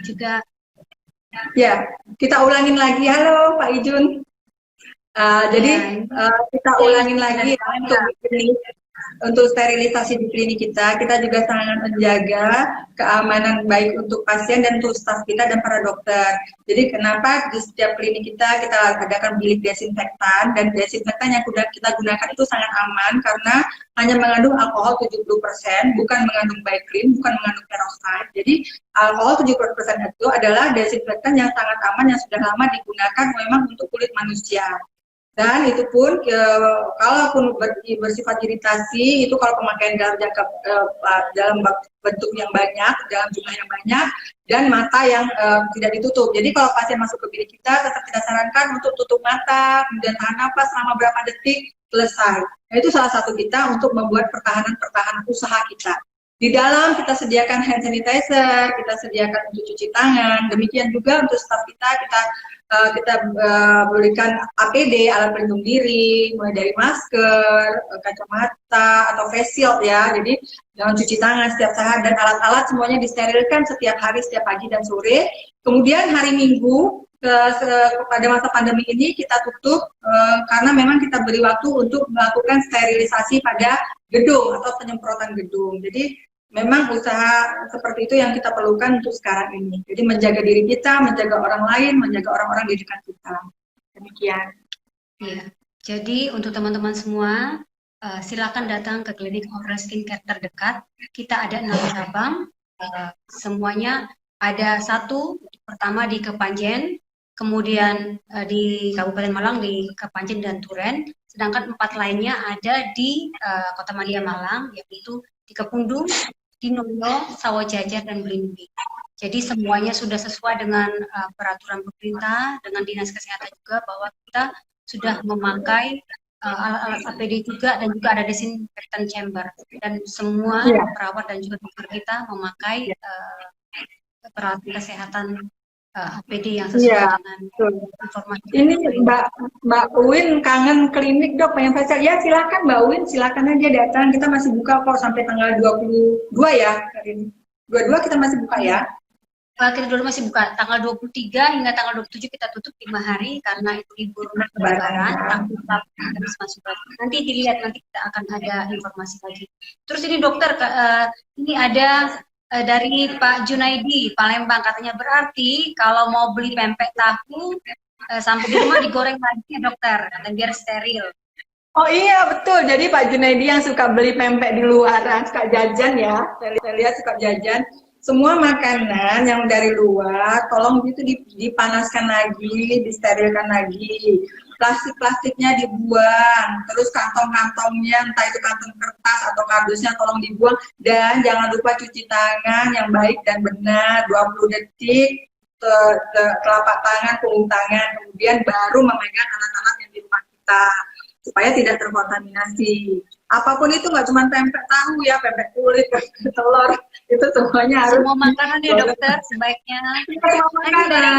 S1: juga.
S2: Ya, kita ulangin lagi. Halo Pak Ijun. Jadi kita ulangin lagi ya, untuk sterilisasi di klinik kita juga sangat menjaga keamanan baik untuk pasien dan untuk staf kita dan para dokter. Jadi kenapa di setiap klinik kita adakan bilik desinfektan, dan desinfektan yang kita gunakan itu sangat aman karena hanya mengandung alkohol 70%, bukan mengandung bicrin, bukan mengandung peroxide. Jadi alkohol 70% itu adalah desinfektan yang sangat aman, yang sudah lama digunakan memang untuk kulit manusia. Dan itu pun kalaupun bersifat iritasi, itu kalau pemakaian dalam bentuk yang banyak, dalam jumlah yang banyak, dan mata yang tidak ditutup. Jadi kalau pasien masuk ke bilik kita, tetap kita sarankan untuk tutup mata, kemudian tahan napas selama berapa detik, selesai. Nah, itu salah satu kita untuk membuat pertahanan usaha kita. Di dalam kita sediakan hand sanitizer, kita sediakan untuk cuci tangan, demikian juga untuk staf kita berikan APD, alat pelindung diri, mulai dari masker, kacamata, atau face shield ya. Jadi jangan cuci tangan setiap saat, dan alat-alat semuanya disterilkan setiap hari, setiap pagi dan sore. Kemudian hari Minggu pada masa pandemi ini kita tutup karena memang kita beri waktu untuk melakukan sterilisasi pada gedung atau penyemprotan gedung. Jadi memang usaha seperti itu yang kita perlukan untuk sekarang ini. Jadi menjaga diri kita, menjaga orang lain, menjaga orang-orang di dekat kita. Demikian.
S1: Iya. Jadi untuk teman-teman semua, silakan datang ke klinik Aura Skincare terdekat. Kita ada 6 cabang. Semuanya ada 1 pertama di Kepanjen, kemudian di Kabupaten Malang di Kepanjen dan Turen, sedangkan 4 lainnya ada di Kota Madia Malang, yaitu di Kepundung, di Noyo, Sawojajar, dan Belimbing. Jadi semuanya sudah sesuai dengan peraturan pemerintah, dengan Dinas Kesehatan juga, bahwa kita sudah memakai alat-alat APD juga, dan juga ada disinfektan chamber, dan semua perawat dan juga dokter kita memakai peralatan kesehatan APD yang sesuai
S2: Iya,
S1: dengan
S2: betul.
S1: informasi
S2: Ini
S1: dari pemerintah.
S2: Mbak Uin kangen klinik dok, pengen pacar. Ya silakan Mbak Uin, silakan aja datang. Kita masih buka kok sampai tanggal 22 ya hari ini. 22 kita masih buka ya.
S1: Kita dulu masih buka tanggal 23 hingga tanggal 27 kita tutup 5 hari karena itu libur
S2: Lebaran
S1: Lebaran.
S2: ya.
S1: Tanggal 8 kita bisa masuk lagi. Nanti dilihat, nanti kita akan ada informasi lagi. Terus ini dokter, ini ada dari Pak Junaidi Palembang, katanya berarti kalau mau beli pempek tahu sampai di rumah digoreng lagi ya dokter, dan biar steril.
S2: Oh iya betul. Jadi Pak Junaidi yang suka beli pempek di luaran, suka jajan ya. Saya lihat suka jajan. Semua makanan yang dari luar, tolong itu dipanaskan lagi, disterilkan lagi. Plastik-plastiknya dibuang, terus kantong-kantongnya, entah itu kantong kertas atau kardusnya tolong dibuang. Dan jangan lupa cuci tangan yang baik dan benar, 20 detik, ke telapak tangan, punggung tangan, kemudian baru memegang alat-alat yang di rumah kita supaya tidak terkontaminasi. Apapun itu nggak cuma pempek tahu ya, pempek kulit, pempek telur, itu semuanya harus.
S1: Semua makanan ya dokter sebaiknya. Ini dari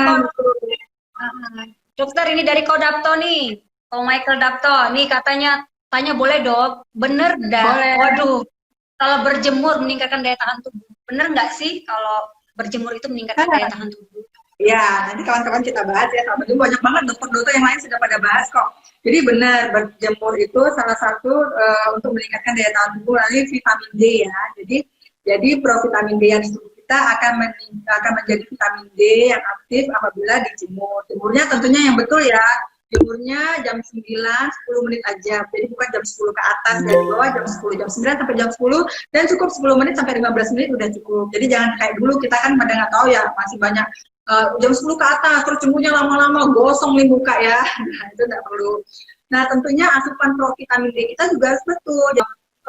S1: dokter, ini dari Kodapto nih, Ko Michael Dapto. Nih katanya, tanya boleh dok, bener dah.
S2: Boleh.
S1: Waduh, kalau berjemur meningkatkan daya tahan tubuh. Bener nggak sih kalau berjemur itu meningkatkan daya tahan tubuh?
S2: Ya, nanti kawan-kawan kita bahas ya. Sama juga banyak banget dokter-dokter yang lain sudah pada bahas kok. Jadi benar, berjemur itu salah satu untuk meningkatkan daya tahan tubuh, lalu vitamin D ya. Jadi provitamin D yang di tubuh kita akan menjadi vitamin D yang aktif apabila dijemur. Jemurnya tentunya yang betul ya. Jemurnya jam 9, 10 menit aja. Jadi bukan jam 10 ke atas, dari bawah jam 10, jam 9 sampai jam 10, dan cukup 10 menit sampai 15 menit udah cukup. Jadi jangan kayak dulu, kita kan pada nggak tahu ya, masih banyak jam 10 ke atas, terus jemurnya lama-lama, gosong nih muka ya. Nah, itu nggak perlu. Nah, tentunya asupan provitamin D kita juga harus betul.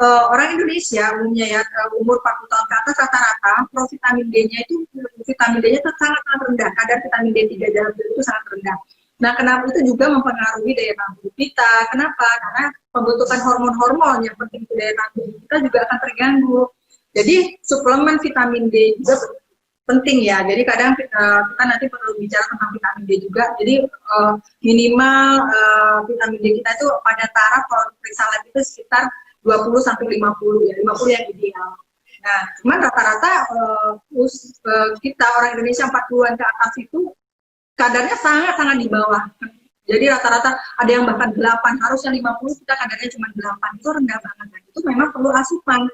S2: Orang Indonesia umumnya ya, umur 40 tahun ke atas rata-rata, provitamin D-nya itu, vitamin D-nya itu sangat-sangat rendah. Kadar vitamin D3 dalam tubuh itu sangat rendah. Nah, kenapa itu juga mempengaruhi daya tahan tubuh kita? Kenapa? Karena pembentukan hormon-hormon yang penting untuk daya tahan tubuh kita juga akan terganggu. Jadi, suplemen vitamin D juga penting ya. Jadi kadang kita nanti perlu bicara tentang vitamin D juga. Jadi minimal vitamin D kita itu pada taraf kalau periksa lab itu sekitar 20 sampai 50 ya. 50 yang ideal. Nah, cuman rata-rata kita orang Indonesia 40-an ke atas itu kadarnya sangat-sangat di bawah. Jadi rata-rata ada yang bahkan 8, harusnya 50, kita kadarnya cuma 8. Itu rendah banget. Dan itu memang perlu asupan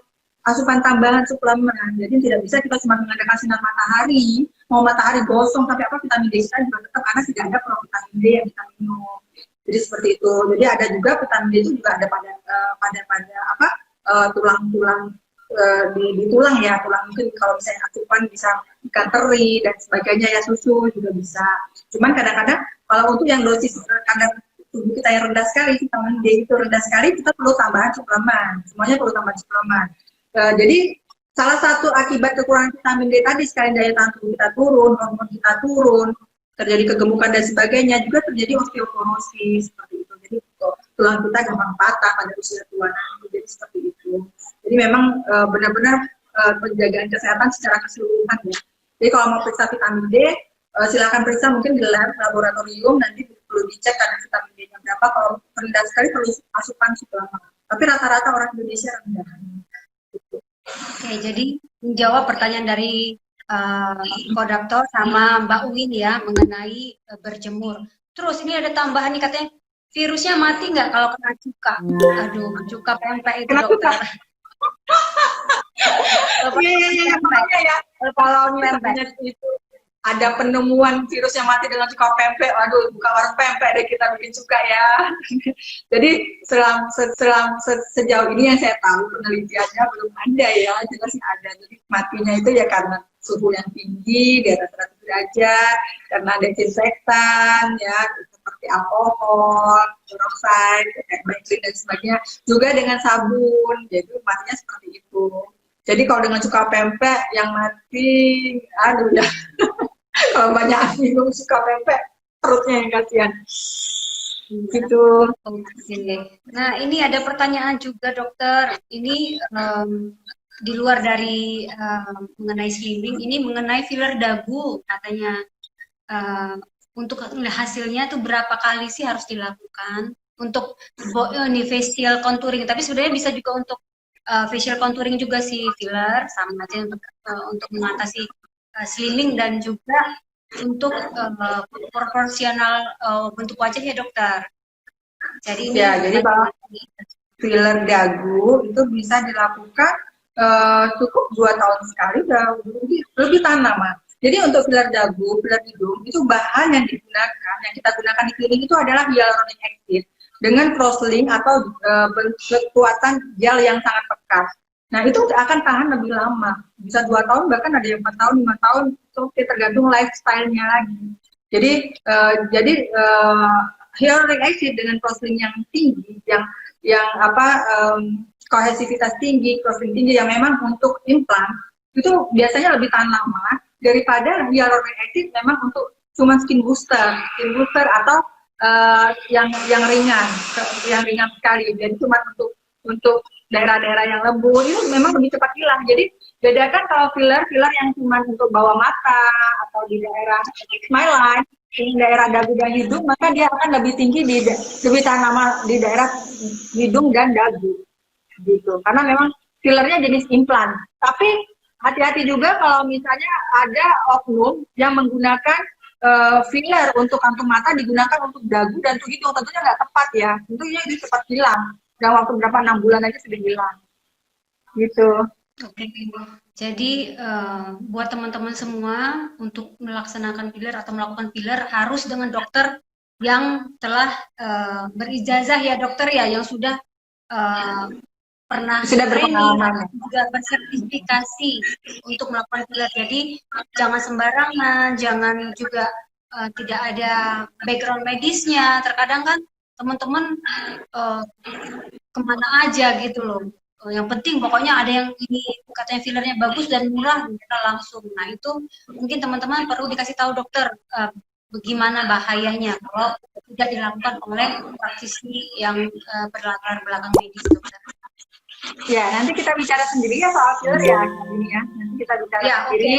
S2: tambahan suplemen. Jadi tidak bisa kita cuma mengandalkan sinar matahari, mau matahari gosong tapi apa, vitamin D kita juga tetap karena tidak ada provitamin D yang kita minum. Jadi seperti itu. Jadi ada juga vitamin D itu juga ada pada tulang-tulang di tulang ya, tulang mungkin kalau misalnya asupan bisa ikan teri dan sebagainya ya, susu juga bisa. Cuman kadang-kadang kalau untuk yang dosis kadar tubuh kita yang rendah sekali, vitamin D itu rendah sekali, kita perlu tambahan suplemen. Semuanya perlu tambahan suplemen. Jadi salah satu akibat kekurangan vitamin D tadi, sekali daya tahan tubuh kita turun, hormon kita turun, terjadi kegemukan dan sebagainya, juga terjadi osteoporosis seperti itu. Jadi tulang kita gampang patah pada usia tua nanti, jadi seperti itu. Jadi memang benar-benar penjagaan kesehatan secara keseluruhan ya. Jadi kalau mau periksa vitamin D, silakan periksa mungkin di lab laboratorium, nanti perlu dicek kadar vitamin D-nya berapa. Kalau rendah sekali perlu asupan suplemen. Tapi rata-rata orang Indonesia rendah.
S1: Oke, jadi menjawab pertanyaan dari Kodapto sama Mbak Uwin ya mengenai berjemur. Terus ini ada tambahan nih, katanya virusnya mati nggak kalau kena cuka? Aduh, cuka pempek itu dokter.
S2: Iya, ya. Kalau misalnya itu ada penemuan virus yang mati dengan cuka pempek, waduh, buka warung pempek deh kita bikin cuka ya. Jadi sejauh ini yang saya tahu penelitiannya belum ada ya, jelas ada. Jadi matinya itu ya karena suhu yang tinggi di atas 100 derajat, karena desinfektan ya, seperti alkohol, peroksida, betrin dan sebagainya, juga dengan sabun. Jadi matinya seperti itu. Jadi kalau dengan cuka pempek yang mati, aduh ya. Kalau banyak minum suka pempek, perutnya yang kasihan. Gitu.
S1: Nah, ini ada pertanyaan juga dokter. Ini di luar dari mengenai slimming, ini mengenai filler dagu katanya. untuk hasilnya tuh berapa kali sih harus dilakukan untuk ini facial contouring. Tapi sebenarnya bisa juga untuk facial contouring juga sih, filler sama aja untuk mengatasi slimming dan juga untuk proporsional bentuk wajah ya dokter. Jadi ini
S2: Ya, jadi kalau filler dagu itu bisa dilakukan cukup 2 tahun sekali, udah lebih tahan lama. Jadi untuk filler dagu, filler hidung itu bahan yang digunakan, yang kita gunakan di klinik itu adalah hyaluronic acid dengan crosslink atau kekuatan gel yang sangat pekat. Nah itu akan tahan lebih lama, bisa 2 tahun, bahkan ada yang 4 tahun, 5 tahun, itu tergantung lifestyle-nya lagi. Jadi hyaluronic acid dengan crosslink yang tinggi, yang kohesivitas tinggi, crosslink tinggi yang memang untuk implan itu biasanya lebih tahan lama daripada hyaluronic acid memang untuk cuma skin booster atau yang ringan sekali. Jadi cuma untuk daerah-daerah yang lembut itu memang lebih cepat hilang. Jadi bedakan kalau filler yang cuma untuk bawah mata atau di daerah smile line, di daerah dagu dan hidung, maka dia akan lebih tinggi lebih tahan lama di daerah hidung dan dagu gitu. Karena memang fillernya jenis implan. Tapi hati-hati juga kalau misalnya ada oknum yang menggunakan filler untuk kantung mata digunakan untuk dagu dan untuk hidung, tentunya nggak tepat ya. Tentunya ini cepat hilang. Dalam waktu berapa 6 bulan aja sudah hilang. Gitu.
S1: Oke, jadi buat teman-teman semua untuk melaksanakan filler atau melakukan filler harus dengan dokter yang telah berijazah ya dokter ya, yang sudah pernah training atau juga bersertifikasi untuk melakukan filler. Jadi jangan sembarangan, jangan juga tidak ada background medisnya. Terkadang kan teman-teman kemana aja gitu loh. Yang penting pokoknya ada yang ini katanya fillernya bagus dan murah, kita langsung. Nah itu mungkin teman-teman perlu dikasih tahu dokter bagaimana bahayanya kalau tidak dilakukan oleh praktisi yang berlatar belakang medis, dokter.
S2: Ya, nanti kita bicara sendiri ya soal filler ya, ini ya. Nanti kita bicara sendiri.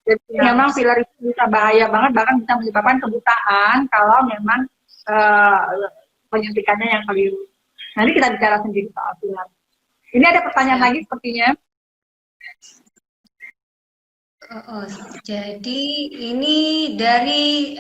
S2: Jadi memang filler itu bisa bahaya banget, bahkan bisa menyebabkan kebutaan kalau memang penyuntikannya yang keliru. Nanti kita bicara sendiri soal filler. Ini ada pertanyaan lagi sepertinya.
S1: Jadi ini dari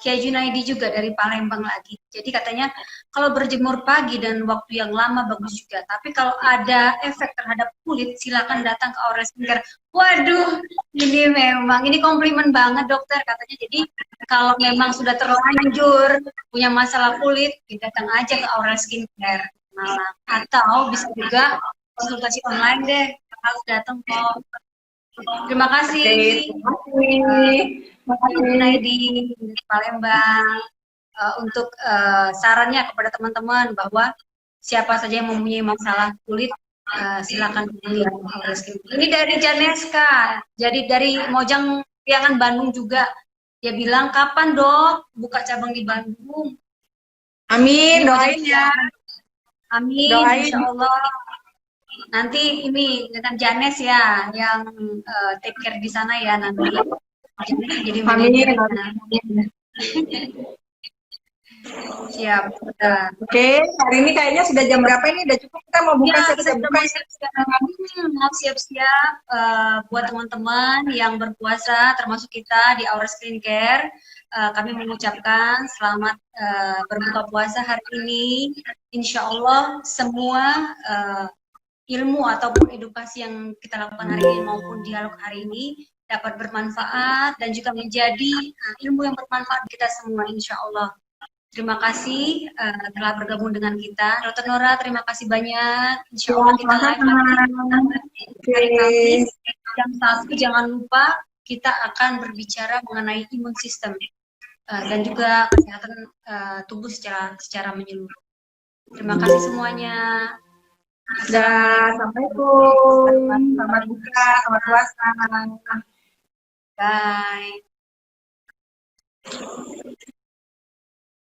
S1: Kiai Junaidi juga dari Palembang lagi. Jadi katanya kalau berjemur pagi dan waktu yang lama bagus juga. Tapi kalau ada efek terhadap kulit, silakan datang ke Aura Skincare. Waduh, ini komplimen banget dokter katanya. Jadi kalau memang sudah terlanjur punya masalah kulit, datang aja ke Aura Skincare Malang. Atau bisa juga konsultasi online deh. Harus datang kok. Terima kasih. Terima kasih di Palembang untuk sarannya kepada teman-teman bahwa siapa saja yang mempunyai masalah kulit silakan hubungi Aura Skincare. Ini dari Janeska, jadi dari Mojang Priangan Bandung juga. Dia bilang kapan dok buka cabang di Bandung?
S2: Amin, doain ya.
S1: Amin, insya Allah. Nanti ini dengan Janes ya yang take care di sana ya nanti. Jadi manajernya. Siap.
S2: Oke, hari ini kayaknya sudah jam berapa ini? Udah cukup kita mau buka
S1: ya, mau siap-siap buat teman-teman yang berpuasa termasuk kita di Aura Skincare. Kami mengucapkan selamat berbuka puasa hari ini. Insya Allah semua ilmu ataupun edukasi yang kita lakukan hari ini maupun dialog hari ini dapat bermanfaat dan juga menjadi ilmu yang bermanfaat kita semua insya Allah. Terima kasih telah bergabung dengan kita. Dr. Nora, terima kasih banyak. Insya Allah kita live hari Kamis jam 1. Jangan lupa kita akan berbicara mengenai imun sistem dan juga kesehatan tubuh secara menyeluruh. Terima kasih semuanya.
S2: Assalamualaikum. Selamat buka, selamat puasa.
S1: Bye.